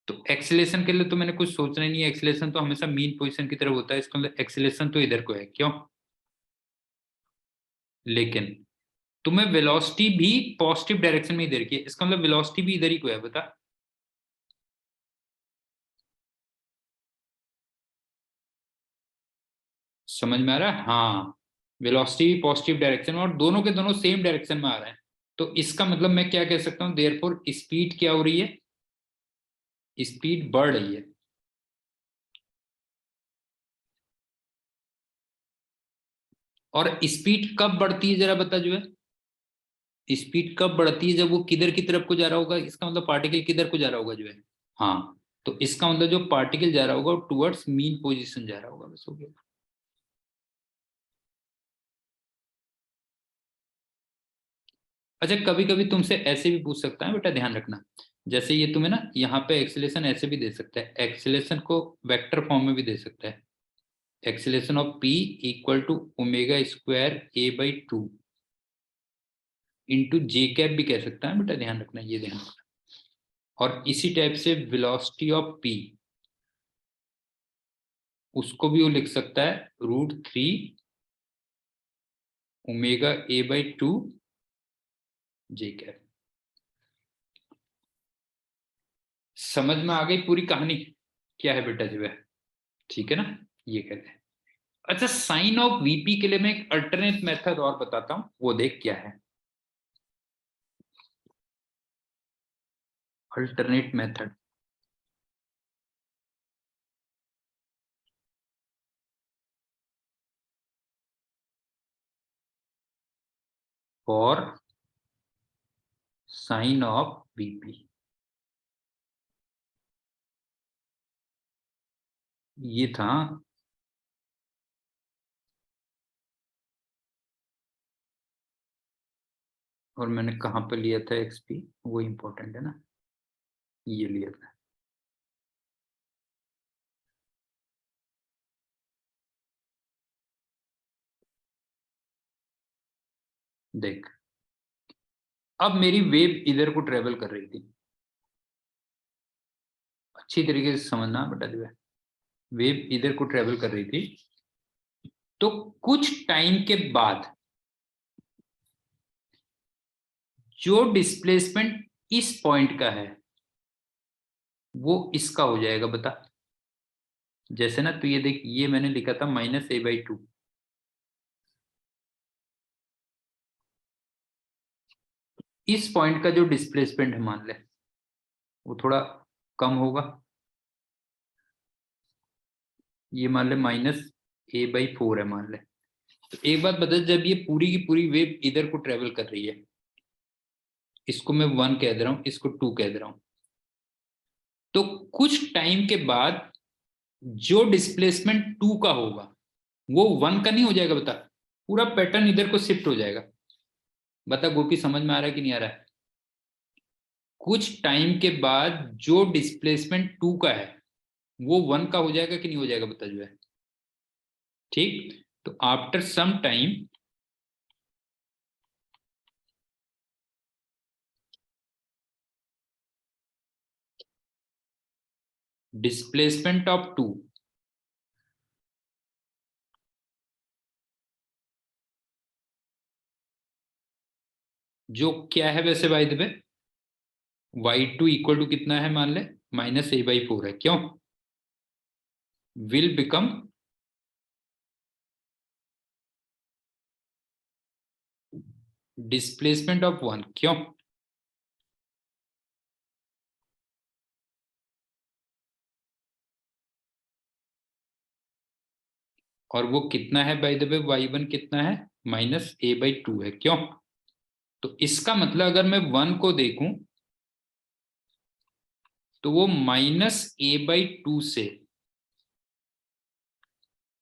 [SPEAKER 1] तो एक्सेलेरेशन के लिए तो मैंने कुछ सोचना ही नहीं है, एक्सेलेरेशन तो हमेशा मीन पोजीशन की तरफ होता है, इसका मतलब एक्सेलेरेशन तो इधर को है। क्यों? लेकिन तुम्हें वेलोसिटी भी पॉजिटिव डायरेक्शन में ही दे रखी है, इसका मतलब वेलोसिटी भी इधर ही को है। बता, समझ में आ रहा है? हाँ, वेलोसिटी भी पॉजिटिव डायरेक्शन में, और दोनों के दोनों सेम डायरेक्शन में आ रहे हैं। तो इसका मतलब मैं क्या कह सकता हूं, देयरफॉर स्पीड क्या हो रही है? स्पीड बढ़ रही है। और स्पीड कब बढ़ती है? जरा बता जो है, स्पीड कब बढ़ती है? जब वो किधर की तरफ को जा रहा होगा, इसका मतलब पार्टिकल किधर को जा रहा होगा जो है। हाँ, तो इसका मतलब जो पार्टिकल जा रहा होगा टुवर्ड्स मीन पोजीशन जा रहा होगा। बस हो गया। अच्छा, कभी कभी तुमसे ऐसे भी पूछ सकता है बेटा, ध्यान रखना। जैसे ये तुम्हें ना यहाँ पे एक्सेलेरेशन ऐसे भी दे सकता है, एक्सेलेरेशन को वेक्टर फॉर्म में भी दे सकता है। Acceleration of p =ω²a/2 into J cap भी कह सकता है बेटा, ध्यान रखना, ये ध्यान रखना। और इसी टाइप से वेलोसिटी ऑफ p, उसको भी वो लिख सकता है √3 ω/a/2 जे कैप। समझ में आ गई पूरी कहानी क्या है बेटा जो है? ठीक है ना, ये कहते हैं। अच्छा, साइन ऑफ वीपी के लिए मैं एक अल्टरनेट मेथड और बताता हूं, वो देख क्या है। Alternate method, for sine of vp, ये था। और मैंने कहां पर लिया था एक्सपी, वो इंपॉर्टेंट है ना, ये लिया था। देख, अब मेरी वेव इधर को ट्रेवल कर रही थी, अच्छी तरीके से समझना बेटा जो है, वेव इधर को ट्रेवल कर रही थी। तो कुछ टाइम के बाद जो डिस्प्लेसमेंट इस पॉइंट का है वो इसका हो जाएगा, बता। जैसे ना, तो ये देख, ये मैंने लिखा था -a/2, इस पॉइंट का जो डिस्प्लेसमेंट है मान ले वो थोड़ा कम होगा, ये मान ले -a/4 है मान ले। तो एक बात बता, जब ये पूरी की पूरी वेव इधर को ट्रेवल कर रही है, इसको मैं 1 कह दे रहा हूं, इसको 2 कह दे रहा हूं, तो कुछ टाइम के बाद जो डिस्प्लेसमेंट 2 का होगा वो 1 का नहीं हो जाएगा, बता। पूरा पैटर्न इधर को शिफ्ट हो जाएगा। बता गोपी, समझ में आ रहा है कि नहीं आ रहा है? कुछ टाइम के बाद जो डिस्प्लेसमेंट 2 का है वो 1 का हो जाएगा कि नहीं हो जाएगा, बता जो है। ठीक, तो after some time displacement of 2, जो क्या है वैसे by the way, y2 equal to कितना है मान ले, -a/4 है, क्यों? विल बिकम डिस्प्लेसमेंट ऑफ 1, क्यों? और वो कितना है बाय द वे, y1 कितना है, -a/2 है, क्यों? तो इसका मतलब अगर मैं 1 को देखूं तो वो -a/2 से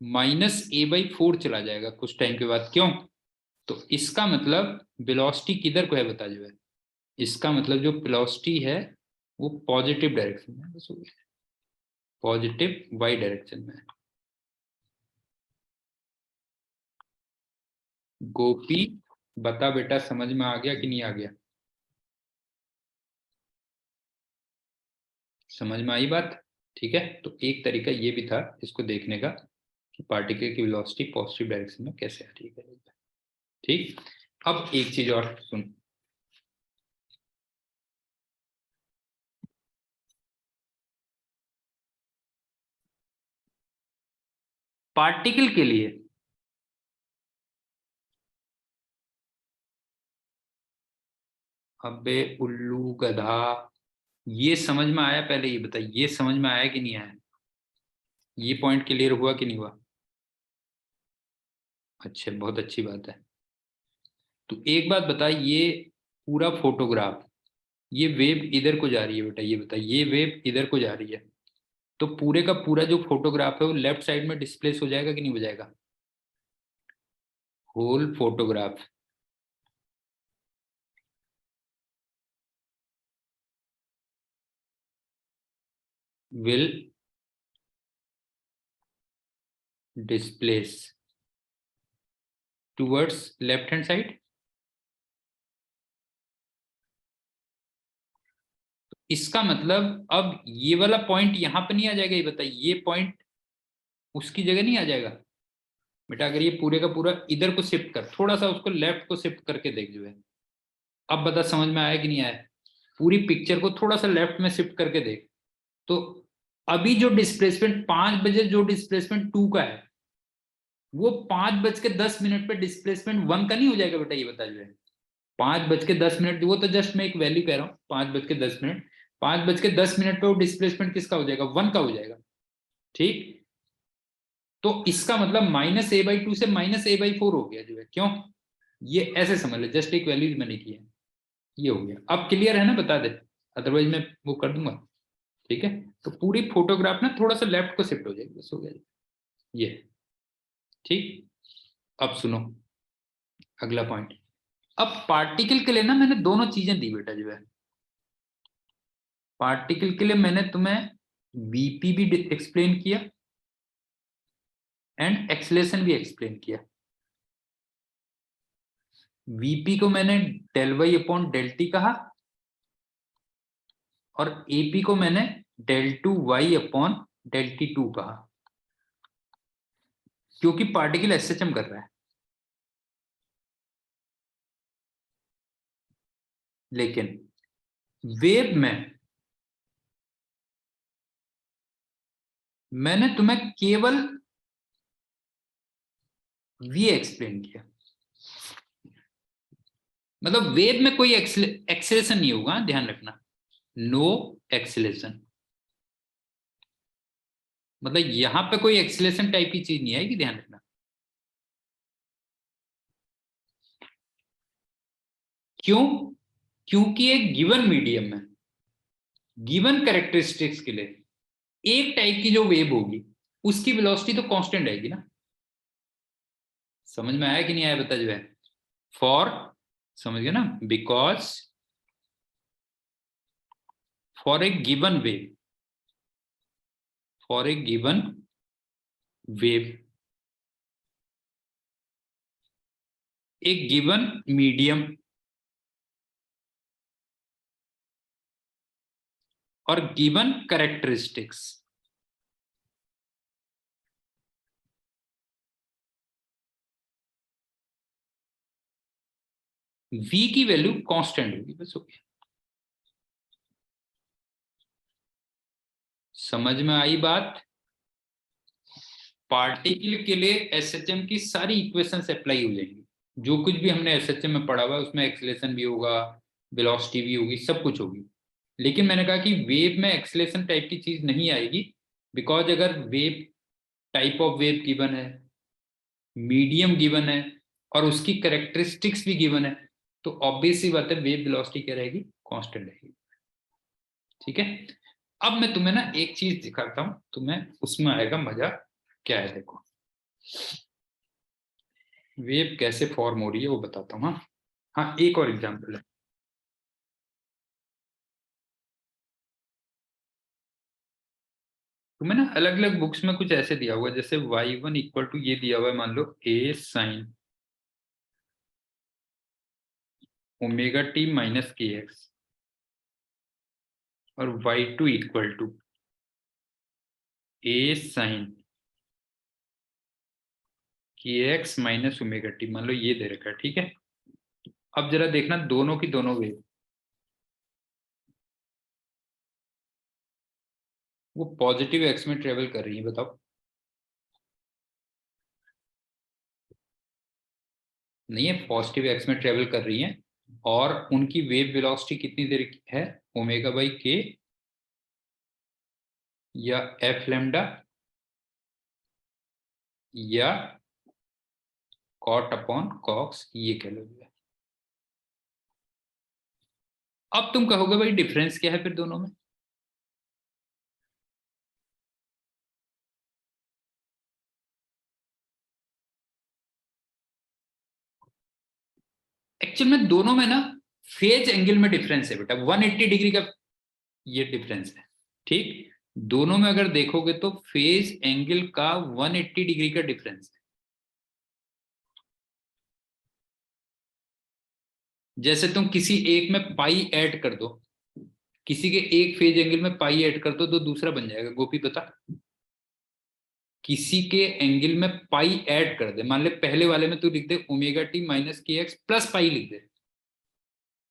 [SPEAKER 1] -a/4 चला जाएगा कुछ टाइम के बाद, क्यों? तो इसका मतलब वेलोसिटी किधर को है, बता जो है। इसका मतलब जो वेलोसिटी है वो पॉजिटिव डायरेक्शन में, बस पॉजिटिव वाई डायरेक्शन में है। गोपी बता बेटा, समझ में आ गया कि नहीं आ गया? समझ में आई बात? ठीक है, तो एक तरीका ये भी था इसको देखने का कि पार्टिकल की वेलोसिटी पॉजिटिव डायरेक्शन में कैसे आ रही है। ठीक, अब एक चीज और सुन। पार्टिकल के लिए अबे उल्लू गधा, ये समझ में आया? पहले ये बता, ये समझ में आया कि नहीं आया? ये पॉइंट क्लियर हुआ कि नहीं हुआ? अच्छा, बहुत अच्छी बात है। तो एक बात बता, ये पूरा फोटोग्राफ, ये वेव इधर को जा रही है बेटा, ये बता, ये वेव इधर को जा रही है, तो पूरे का पूरा जो फोटोग्राफ है वो लेफ्ट साइड में डिस्प्लेस हो जाएगा कि नहीं हो जाएगा? Whole photograph will displace towards left hand side. इसका मतलब अब ये वाला पॉइंट यहां पे नहीं आ जाएगा, ये बता, ये पॉइंट उसकी जगह नहीं आ जाएगा बेटा। अगर ये पूरे का पूरा इधर को शिफ्ट कर, थोड़ा सा उसको लेफ्ट को शिफ्ट करके देख जो है, अब बता समझ में आया कि नहीं आया? पूरी पिक्चर को थोड़ा सा लेफ्ट में शिफ्ट करके देख, तो अभी जो डिस्प्लेसमेंट 5 बजे जो डिस्प्लेसमेंट 2 का है वो 5:10 पे डिस्प्लेसमेंट 1 का नहीं हो जाएगा बेटा, ये बता जो है 5:10, वो तो जस्ट मैं एक वैल्यू कह रहा हूँ, 5:10, 5:10 पे वो डिस्प्लेसमेंट किसका हो जाएगा, 1 का हो जाएगा। ठीक, तो इसका मतलब -a/2 से -a/4 हो गया जो है, क्यों, ये ऐसे समझ ले, जस्ट एक वैल्यू मैंने की है, ये हो गया। अब क्लियर है ना, बता दे, अदरवाइज मैं वो कर दूंगा। ठीक है, तो पूरी फोटोग्राफ ना थोड़ा सा लेफ्ट को शिफ्ट हो जाएगी, बस हो गया ये। ठीक, अब सुनो अगला पॉइंट। अब पार्टिकल के लिए ना मैंने दोनों चीजें दी बेटा जो है, पार्टिकल के लिए मैंने तुम्हें वीपी भी एक्सप्लेन किया एंड एक्सलेशन भी एक्सप्लेन किया। वीपी को मैंने del y/del t कहा और एपी को मैंने del2y/del t2 कहा, क्योंकि पार्टिकल एसएचएम कर रहा है। लेकिन वेव में मैंने तुम्हें केवल वी एक्सप्लेन किया, मतलब वेव में कोई एक्सेलेशन नहीं होगा, ध्यान रखना, नो एक्सेलेशन, मतलब यहां पे कोई एक्सेलेशन टाइप की चीज नहीं आएगी, ध्यान रखना। क्यों, क्योंकि एक गिवन मीडियम में गिवन कैरेक्टरिस्टिक्स के लिए एक टाइप की जो वेव होगी उसकी वेलोसिटी तो कांस्टेंट आएगी ना। समझ में आया कि नहीं आया बता जो है, फॉर, समझ गया ना, because for a given wave, for a given wave, एक गिवन मीडियम और गिवन कैरेक्टरिस्टिक्स, v की वैल्यू कांस्टेंट होगी, बस हो गया। समझ में आई बात। पार्टिकल के लिए एसएचएम की सारी इक्वेशंस अप्लाई हो जाएंगी, जो कुछ भी हमने एसएचएम में पढ़ा हुआ उसमें एक्सेलेरेशन भी होगा, वेलोसिटी भी होगी, सब कुछ होगी। लेकिन मैंने कहा कि वेव में एक्सेलेरेशन टाइप की चीज नहीं आएगी, बिकॉज अगर wave, type of wave given है, मीडियम गिवन है और उसकी कैरेक्टरिस्टिक्स भी गिवन है, तो ऑब्वियस सी बात है वेव वेलोसिटी क्या रहेगी, कांस्टेंट रहेगी। ठीक है, अब मैं तुम्हें ना एक चीज दिखाता हूं, तुम्हें उसमें आएगा मजा, क्या है देखो, वेव कैसे फॉर्म हो रही है वो बताता हूँ। हाँ हाँ, एक और एग्जांपल है, तुम्हें ना अलग अलग बुक्स में कुछ ऐसे दिया हुआ है, जैसे y1 इक्वल टू ये दिया हुआ है, मान लो a sin ω t - kx और y2 equal to a sin kx - ω t, मान लो ये दे रखा है। ठीक है, अब जरा देखना दोनों की दोनों वेव, वो पॉजिटिव एक्स में ट्रेवल कर रही है, बताओ। नहीं है, पॉजिटिव एक्स में ट्रेवल कर रही है और उनकी वेव वेलोसिटी कितनी देर की है, ω/k या f लैम्डा या cot/cox, ये कह लो। अब तुम कहोगे भाई डिफरेंस क्या है फिर दोनों में, एक्चुअल में दोनों में ना फेज एंगल में डिफरेंस है बेटा, 180 डिग्री का ये डिफरेंस है। ठीक, दोनों में अगर देखोगे तो फेज एंगल का 180 डिग्री का डिफरेंस है। जैसे तुम किसी एक में पाई ऐड कर दो, किसी के एक फेज एंगल में पाई ऐड कर दो तो दूसरा बन जाएगा, गोपी पता, किसी के एंगल में पाई ऐड कर दे, मान ले पहले वाले में तू लिख दे ω t - kx प्लस पाई लिख दे,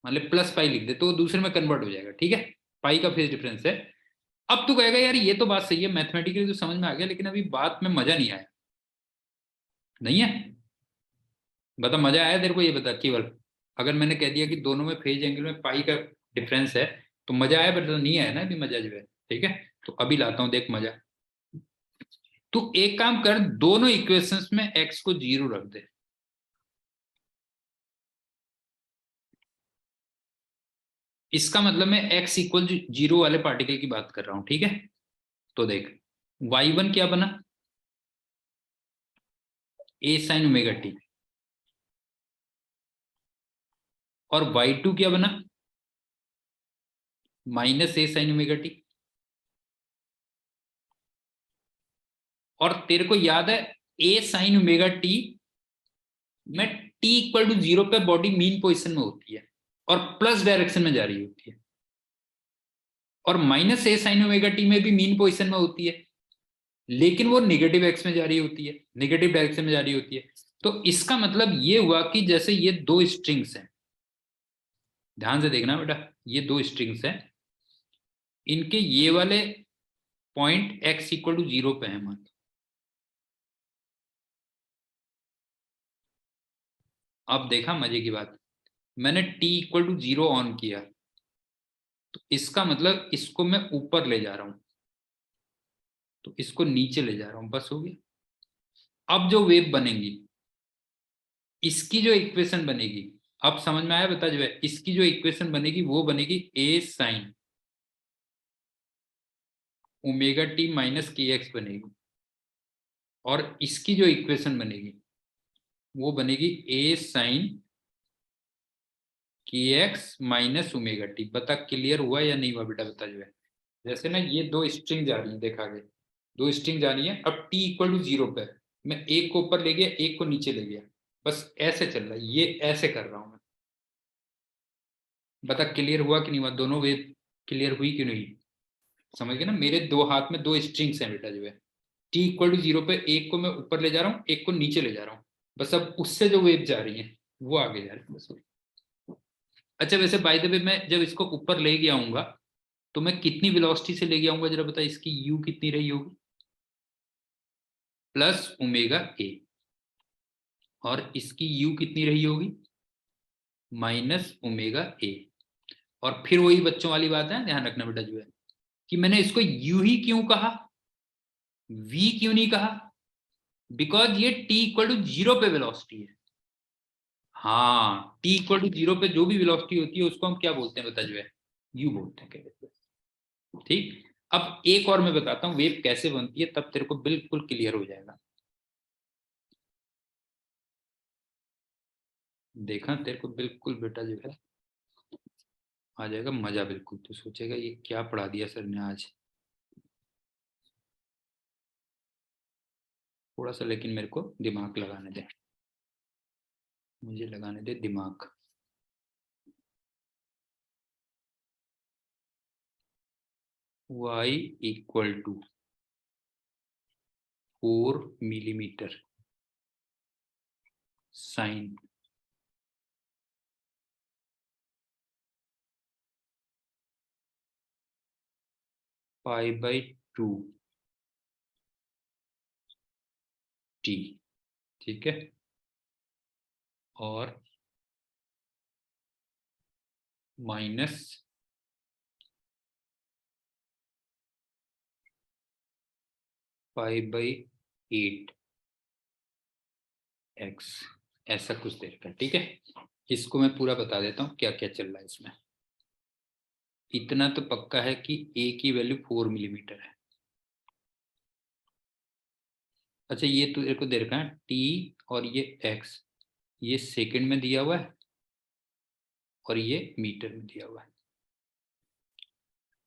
[SPEAKER 1] मान ले प्लस पाई लिख दे, तो दूसरे में कन्वर्ट हो जाएगा। ठीक है, पाई का फेज डिफरेंस है। अब तू कहेगा यार ये तो बात सही है, मैथमेटिकली तो समझ में आ गया, लेकिन अभी बात में मजा नहीं आया। नहीं है? बता, मजा आया तेरे को? ये बता केवल, अगर मैंने कह दिया कि दोनों में फेज एंगल में पाई का डिफरेंस है तो मजा आया, बता नहीं आया ना अभी मजा जो है। ठीक है, तो अभी लाता हूं देख मजा। तू एक काम कर, दोनों इक्वेशंस में एक्स को 0 रख दे। इसका मतलब मैं एक्स इक्वल 0 वाले पार्टिकल की बात कर रहा हूं, ठीक है? तो देख, y1 क्या बना? ए साइन ओमेगा टी। और y2 क्या बना? माइनस ए साइन ओमेगा टी। और तेरे को याद है ए साइन ओमेगा टी में टी इक्वल टू 0 पे बॉडी मीन पोजिशन में होती है और प्लस डायरेक्शन में जा रही होती है, और माइनस ए साइन ओमेगा टी में भी मीन पोजिशन में होती है, लेकिन वो नेगेटिव एक्स में जा रही होती है, नेगेटिव डायरेक्शन में जा रही होती है। तो इसका मतलब ये हुआ कि जैसे ये दो स्ट्रिंग्स हैं, ध्यान से देखना बेटा, ये दो स्ट्रिंग्स हैं, इनके ये वाले पॉइंट एक्स इक्वल टू 0 पे है मान। अब देखा मजे की बात, मैंने t इक्वल टू 0 ऑन किया, तो इसका मतलब इसको मैं ऊपर ले जा रहा हूं, तो इसको नीचे ले जा रहा हूं, बस हो गया। अब जो वेव बनेंगी, इसकी जो इक्वेशन बनेगी, अब समझ में आया बता जो है, इसकी जो इक्वेशन बनेगी वो बनेगी ए sine omega t minus k x बनेगी, और इसकी जो इक्वेशन बनेगी वो बनेगी ए साइन के एक्स माइनस ओमेगा टी। बता क्लियर हुआ या नहीं हुआ बेटा, बता जो है। जैसे ना ये दो स्ट्रिंग जा रही है, देखा गया दो स्ट्रिंग जा रही है, अब टी इक्वल टू 0 पे मैं एक को ऊपर ले गया, एक को नीचे ले गया, बस ऐसे चल रहा है, ये ऐसे कर रहा हूं मैं। बता क्लियर हुआ कि नहीं हुआ, दोनों वेव क्लियर हुई कि नहीं? समझ गए ना, मेरे दो हाथ में दो स्ट्रिंग्स हैं बेटा जो है, टी इक्वल टू 0 पे एक को मैं ऊपर ले जा रहा हूँ, एक को नीचे ले जा रहा हूँ, बस अब उससे जो वेव जा रही है वो आगे जा रही है बस। अच्छा वैसे बाय द वे, मैं जब इसको ऊपर ले गया आऊंगा तो मैं कितनी वेलोसिटी से ले गया आऊंगा जरा बता, इसकी यू कितनी रही होगी? Plus omega A. और इसकी यू कितनी रही होगी? Minus omega A. और फिर वही बच्चों वाली बात है, ध्यान रखना बेटा जो है, कि मैंने इसको यू ही क्यों कहा, वी क्यों नहीं कहा? बिकॉज ये टी इक्वल टू 0 पे वेलोसिटी है। हाँ, टी इक्वल टू 0 पे जो भी वेलोसिटी होती है उसको हम क्या बोलते हैं बता जो है, यू बोलते हैं, कहते हैं। ठीक, अब एक और मैं बताता हूँ वेव कैसे बनती है, तब तेरे को बिल्कुल क्लियर हो जाएगा। देखा, तेरे को बिल्कुल बेटा जो है आ जाएगा मजा, बिल्कुल तो सोचेगा ये क्या पढ़ा दिया सर ने आज। थोड़ा सा लेकिन मेरे को दिमाग लगाने दे, मुझे लगाने दे दिमाग। y equal to 4 millimetre sine π/2 t। ठीक है, और माइनस π/8 x, ऐसा कुछ देर का। ठीक है, इसको मैं पूरा बता देता हूँ क्या क्या चल रहा है इसमें। इतना तो पक्का है कि a की वैल्यू 4 मिलीमीटर है। अच्छा ये तो देखो दे रखा है t, और ये x, ये सेकंड में दिया हुआ है और ये मीटर में दिया हुआ है।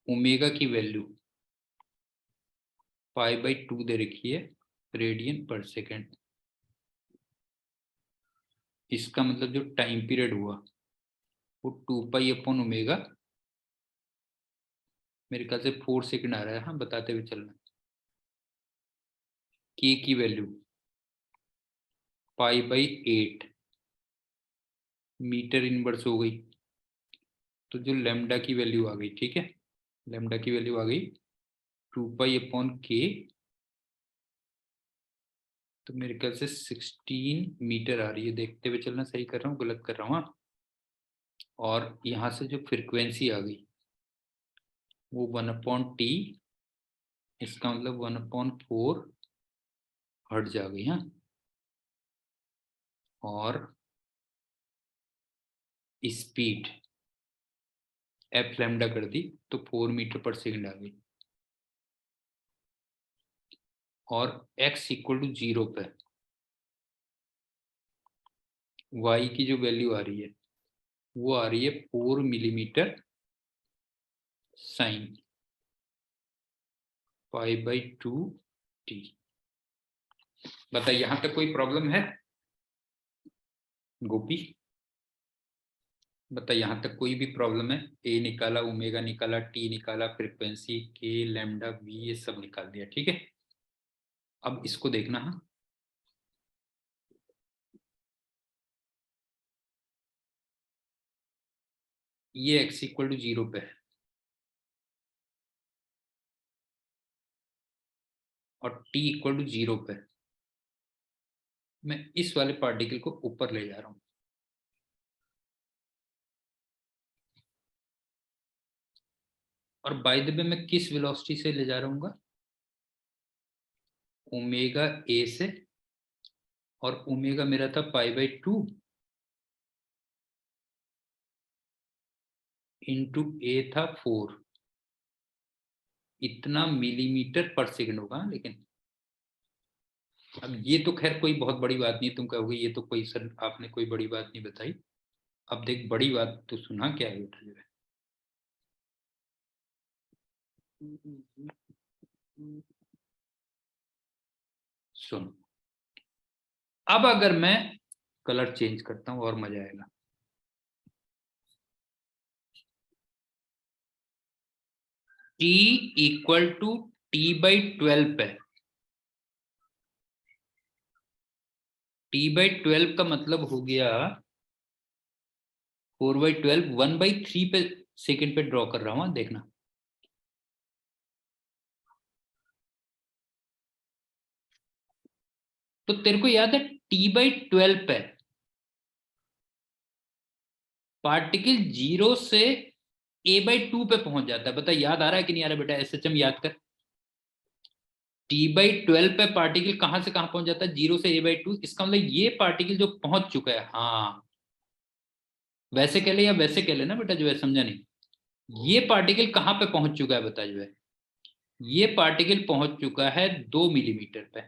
[SPEAKER 1] ओमेगा की वैल्यू π/2 दे रखी है, रेडियन पर सेकेंड। इसका मतलब जो टाइम पीरियड हुआ वो 2π/ओमेगा, मेरे ख्याल से 4 सेकंड आ रहा है, हाँ बताते हुए चलना। के की वैल्यू π/8 मीटर इनवर्स हो गई, तो जो लेमडा की वैल्यू आ गई, ठीक है, लेमडा की वैल्यू आ गई 2π/k तो मेरे ख्याल से 16 मीटर आ रही है, देखते हुए चलना, सही कर रहा हूँ गलत कर रहा हूँ। और यहाँ से जो फ्रीक्वेंसी आ गई वो 1/t, इसका मतलब 1/4 हर्ट्ज आ गई। हाँ, और स्पीड एफ लैम्डा कर दी तो 4 मीटर पर सेकंड आ गई। और x इक्वल टू 0 पे y की जो वैल्यू आ रही है वो आ रही है 4 मिलीमीटर साइन π/2t। बता यहां तक कोई प्रॉब्लम है गोपी? बता यहां तक कोई भी प्रॉब्लम है? ए निकाला, ओमेगा निकाला, टी निकाला, फ्रीक्वेंसी के, लैम्डा, वी, ये सब निकाल दिया। ठीक है, अब इसको देखना। हाँ, ये x इक्वल टू 0 पे है और t इक्वल टू 0 पे। मैं इस वाले पार्टिकल को ऊपर ले जा रहा हूं। और बाय द वे मैं किस वेलोसिटी से ले जा रहा हूँ? ओमेगा ए से, और ओमेगा मेरा था π/2 इंटू ए था 4। इतना मिलीमीटर पर सेकंड होगा। लेकिन अब ये तो खैर कोई बहुत बड़ी बात नहीं, तुम कहोगे ये तो कोई, सर आपने कोई बड़ी बात नहीं बताई। अब देख बड़ी बात तो सुना, क्या है बेटा जो है। सुन, अब अगर मैं कलर चेंज करता हूं और मजा आएगा। t इक्वल टू t/12 पे, t/12 का मतलब हो गया 4/12, 1/3 पे सेकंड पे ड्रॉ कर रहा हूं, देखना। तो तेरे को याद है t/12 पे पार्टिकल 0 से a/2 पे पहुंच जाता है। बता याद आ रहा है कि नहीं आ रहा बेटा? SHM याद कर। t/12 पे पार्टिकल कहां से कहां पहुंच जाता है? 0 से a/2। इसका मतलब ये पार्टिकल जो पहुंच चुका है, हाँ वैसे कह ले या वैसे कह लेना बेटा जो है, समझा नहीं। ये पार्टिकल कहां पे पहुंच चुका है बता जो है? ये पार्टिकल पहुंच चुका है 2 मिलीमीटर पे।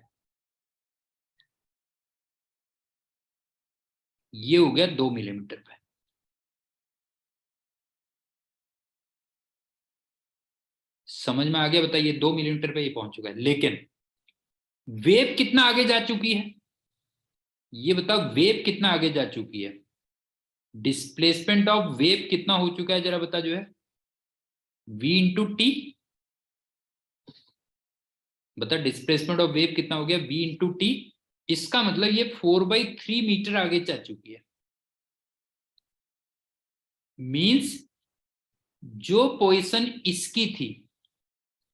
[SPEAKER 1] ये हो गया 2 मिलीमीटर पे। समझ में आ गया? बताइए, 2 मिलीमीटर पे ये पहुंच चुका है। लेकिन वेव कितना आगे जा चुकी है? ये बताओ, वेव कितना आगे जा चुकी है? डिस्प्लेसमेंट ऑफ वेव कितना हो चुका है जरा बता जो है? v into T. बता डिस्प्लेसमेंट ऑफ वेव कितना हो गया? v into T. इसका मतलब ये 4/3 मीटर आगे जा चुकी है। मींस जो पोजीशन इसकी थी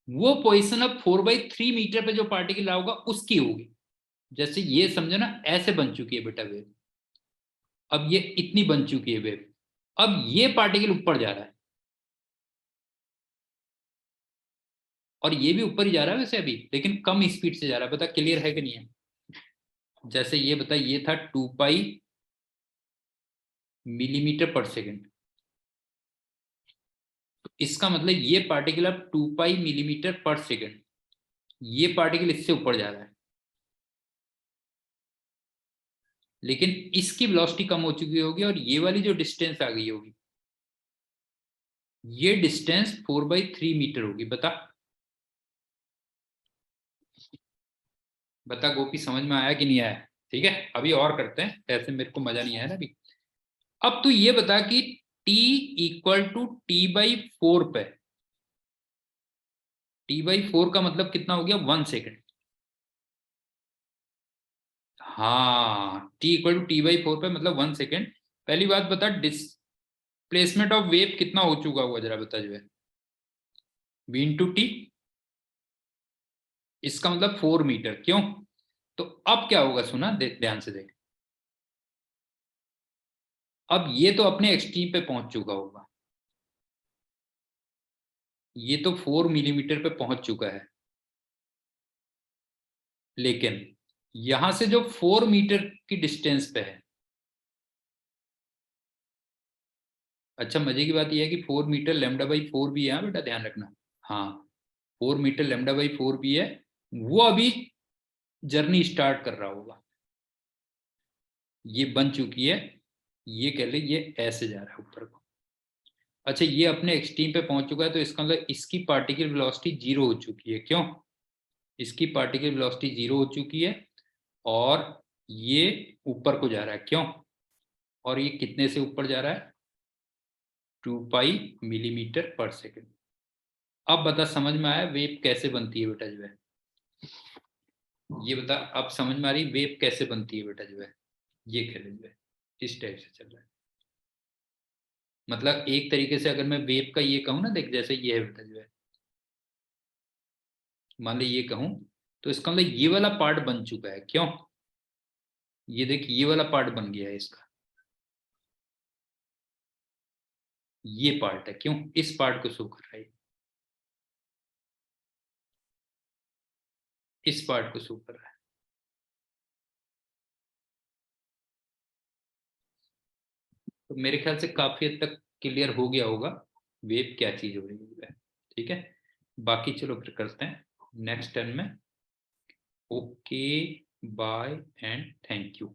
[SPEAKER 1] वो पोजीशन अब 4/3 मीटर पे जो पार्टिकल होगा उसकी होगी। जैसे ये समझो ना, ऐसे बन चुकी है बेटा वेव। अब ये इतनी बन चुकी है वेव। अब ये पार्टिकल ऊपर जा रहा है और ये भी ऊपर ही जा रहा है वैसे अभी, लेकिन कम स्पीड से जा रहा है। बता क्लियर है कि नहीं है? जैसे ये बता, ये था 2π मिलीमीटर पर सेकेंड। इसका मतलब ये पार्टिकल अब 2π मिलीमीटर पर सेकेंड, ये पार्टिकल इससे ऊपर जा रहा है। लेकिन इसकी वेलोसिटी कम हो चुकी होगी और ये वाली जो डिस्टेंस आ गई होगी, ये डिस्टेंस 4/3 मीटर होगी। बता बता गोपी, समझ में आया कि नहीं आया? ठीक है, अभी और करते हैं, ऐसे मेरे को मजा नहीं आया ना अभी। अब तू ये बता कि t इक्वल टू t/4 पे, t/4 का मतलब कितना हो गया? 1 सेकेंड। हाँ, t इक्वल टू t/4 पे मतलब 1 सेकेंड। पहली बात बता, डिस्प्लेसमेंट ऑफ वेव कितना हो चुका होगा जरा बता जो है? v into T. इसका मतलब 4 मीटर। क्यों? तो अब क्या होगा, सुना ध्यान से देख, अब ये तो अपने एक्सट्रीम पे पहुंच चुका होगा, ये तो 4 मिलीमीटर पे पहुंच चुका है, लेकिन यहां से जो 4 मीटर की डिस्टेंस पे है, अच्छा मजे की बात यह है कि 4 मीटर लैम्डा बाई 4 भी है, बेटा ध्यान रखना। हाँ, 4 मीटर लैम्डा बाई 4 भी है, वो अभी जर्नी स्टार्ट कर रहा होगा, ये बन चुकी है, ये कह ले ये ऐसे जा रहा है ऊपर को। अच्छा, ये अपने एक्सट्रीम पे पहुंच चुका है, तो इसका मतलब इसकी पार्टिकल वेलोसिटी जीरो हो चुकी है। क्यों? इसकी पार्टिकल वेलोसिटी जीरो हो चुकी है, और ये ऊपर को जा रहा है। क्यों? और ये कितने से ऊपर जा रहा है? 2 पाई मिलीमीटर पर सेकेंड। अब बता, समझ में आया वेव कैसे बनती है बेटा जो है? ये बता, अब समझ में आ रही वेव कैसे बनती है बेटा जो है? ये खेल जो है इस टाइप से चल रहा है। मतलब एक तरीके से अगर मैं वेव का ये कहूँ ना, देख जैसे ये है बेटा जो है, मान ली ये कहूँ, तो इसका मतलब ये वाला पार्ट बन चुका है। क्यों? ये देख, ये वाला पार्ट बन गया है इसका, ये पार्ट है। क्यों? इस पार्ट को शो कर रहा है, इस पार्ट को शो कर रहा है। तो मेरे ख्याल से काफी हद तक क्लियर हो गया होगा वेव क्या चीज हो रही है। ठीक है, बाकी चलो फिर करते हैं नेक्स्ट टर्न में। Okay, bye and thank you.